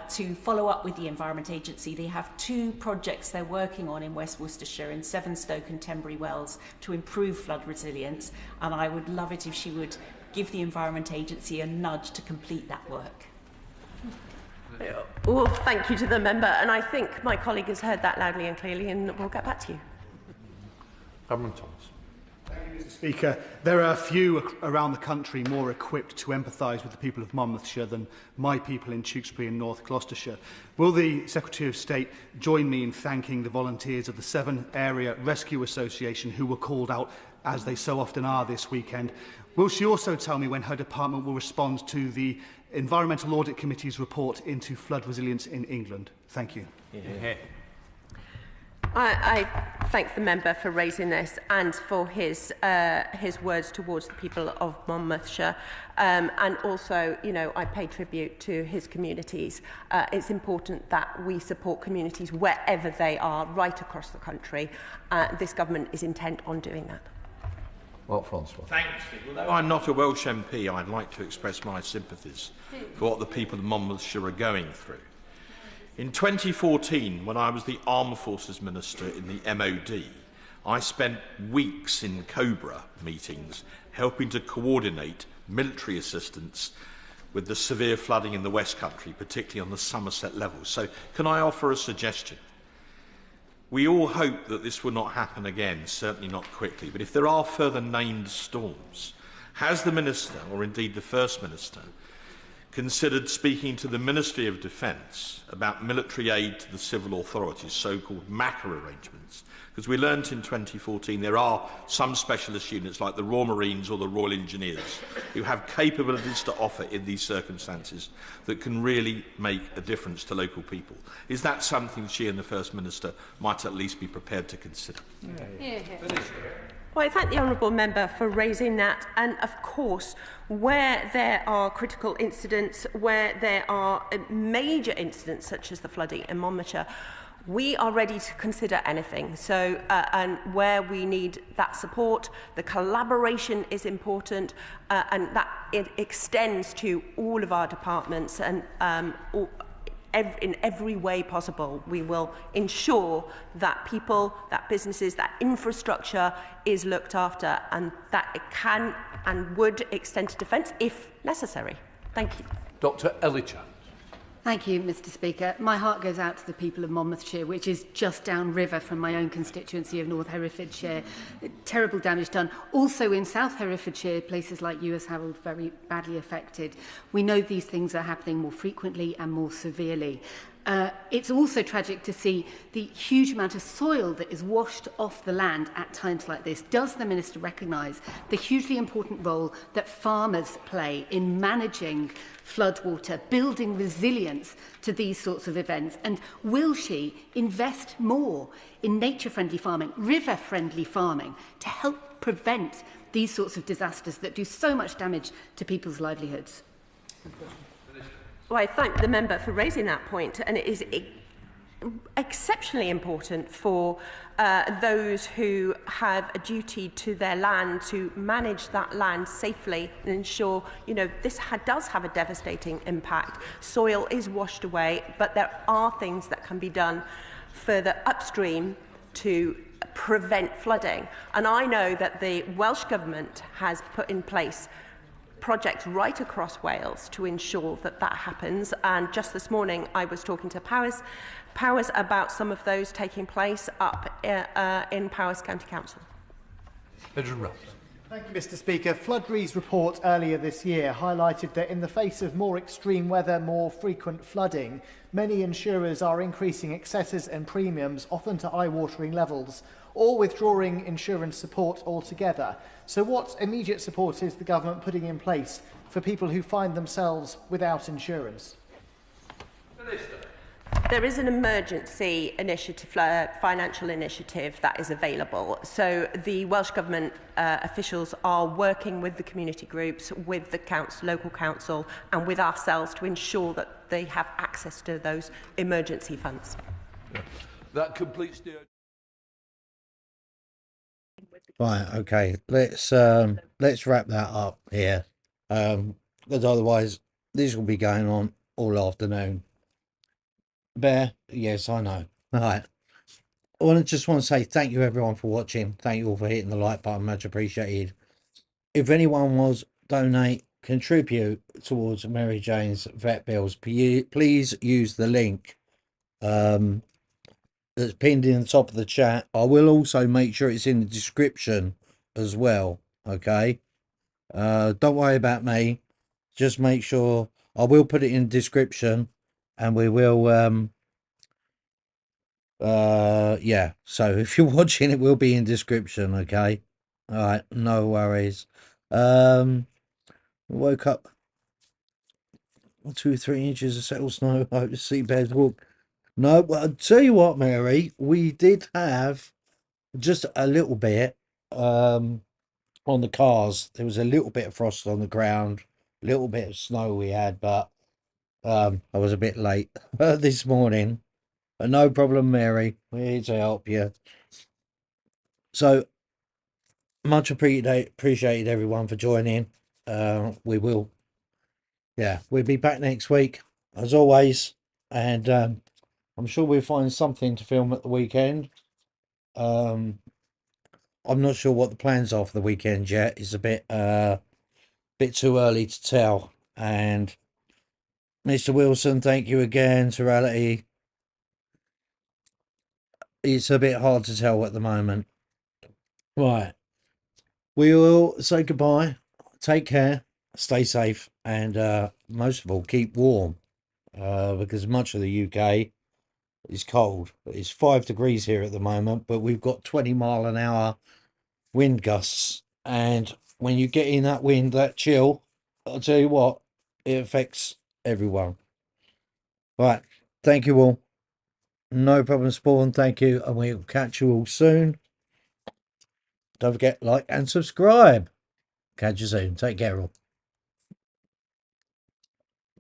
to follow up with the Environment Agency? They have two projects they're working on in West Worcestershire, in Sevenoaks and Tenbury Wells, to improve flood resilience, and I would love it if she would give the Environment Agency a nudge to complete that work. Well, thank you to the member, and I think my colleague has heard that loudly and clearly, and we'll get back to you. Cameron Thomas. Thank you, Mr. Speaker. There are few around the country more equipped to empathise with the people of Monmouthshire than my people in Tewkesbury and North Gloucestershire. Will the Secretary of State join me in thanking the volunteers of the Severn Area Rescue Association who were called out, as they so often are this weekend? Will she also tell me when her department will respond to the Environmental Audit Committee's report into flood resilience in England? Thank you. Yeah. I thank the member for raising this and for his words towards the people of Monmouthshire, and also, you know, I pay tribute to his communities. It's important that we support communities wherever they are, right across the country. This government is intent on doing that. Well, Francois. Thanks, Steve. Although I'm not a Welsh MP, I'd like to express my sympathies for what the people of Monmouthshire are going through. In 2014, when I was the Armed Forces Minister in the MOD, I spent weeks in Cobra meetings helping to coordinate military assistance with the severe flooding in the West Country, particularly on the Somerset level. So can I offer a suggestion? We all hope that this will not happen again, certainly not quickly, but if there are further named storms, has the Minister, or indeed the First Minister, considered speaking to the Ministry of Defence about military aid to the civil authorities, so-called MACA arrangements? Because we learnt in 2014 there are some specialist units like the Royal Marines or the Royal Engineers who have capabilities to offer in these circumstances that can really make a difference to local people. Is that something she and the First Minister might at least be prepared to consider? Well, I thank the honourable member for raising that. And of course, where there are critical incidents, where there are major incidents such as the flooding in Monmouthshire, we are ready to consider anything. So, and where we need that support, the collaboration is important, and that it extends to all of our departments and in every way possible. We will ensure that people, that businesses, that infrastructure is looked after, and that it can and would extend to defence if necessary. Thank you. Dr. Ellichan. Thank you, Mr. Speaker. My heart goes out to the people of Monmouthshire, which is just downriver from my own constituency of North Herefordshire. Terrible damage done. Also in South Herefordshire, places like Ewes Harold very badly affected. We know these things are happening more frequently and more severely. It's also tragic to see the huge amount of soil that is washed off the land at times like this. Does the Minister recognise the hugely important role that farmers play in managing floodwater, building resilience to these sorts of events? And will she invest more in nature-friendly farming, river-friendly farming, to help prevent these sorts of disasters that do so much damage to people's livelihoods? Well, I thank the member for raising that point, and it is exceptionally important for those who have a duty to their land to manage that land safely and ensure, you know, this does have a devastating impact. Soil is washed away, but there are things that can be done further upstream to prevent flooding. And I know that the Welsh Government has put in place projects right across Wales to ensure that that happens. And just this morning, I was talking to Powys about some of those taking place up in Powys County Council. Edward Ross. Thank you, Mr. Speaker. Floodre's report earlier this year highlighted that in the face of more extreme weather, more frequent flooding, many insurers are increasing excesses and premiums, often to eye-watering levels, or withdrawing insurance support altogether. So what immediate support is the government putting in place for people who find themselves without insurance? There is an emergency initiative, financial initiative that is available. So the Welsh Government officials are working with the community groups, with the local council and with ourselves to ensure that they have access to those emergency funds. Yeah. That completes the... Right, okay. Let's wrap that up here. Because otherwise this will be going on all afternoon. Bear, yes, I know. All right. I just want to say thank you everyone for watching. Thank you all for hitting the like button, much appreciated. If anyone wants donate, contribute towards Mary Jane's vet bills, please use the link that's pinned in the top of the chat. I will also make sure it's in the description as well. Okay. Don't worry about me. Just make sure I will put it in the description, and we will yeah, so if you're watching, it will be in description. Okay. All right, no worries. Woke up 2 or 3 inches of settled snow. I hope to see bears walk. No, well, I'll tell you what, Mary, we did have just a little bit on the cars. There was a little bit of frost on the ground, a little bit of snow we had, but I was a bit late this morning. But no problem, Mary. We're here to help you. So much appreciated everyone for joining. We'll be back next week as always, and I'm sure we'll find something to film at the weekend. I'm not sure what the plans are for the weekend yet. It's a bit too early to tell. And Mr. Wilson, thank you again. Serality. It's a bit hard to tell at the moment. Right. We will say goodbye. Take care. Stay safe. And most of all, keep warm. Because much of the UK is cold. It's 5 degrees here at the moment, but we've got 20-mile-an-hour wind gusts. And when you get in that wind, that chill, I'll tell you what, it affects everyone. Right. Thank you all. No problem, Spawn. Thank you. And we'll catch you all soon. Don't forget, like and subscribe. Catch you soon. Take care all.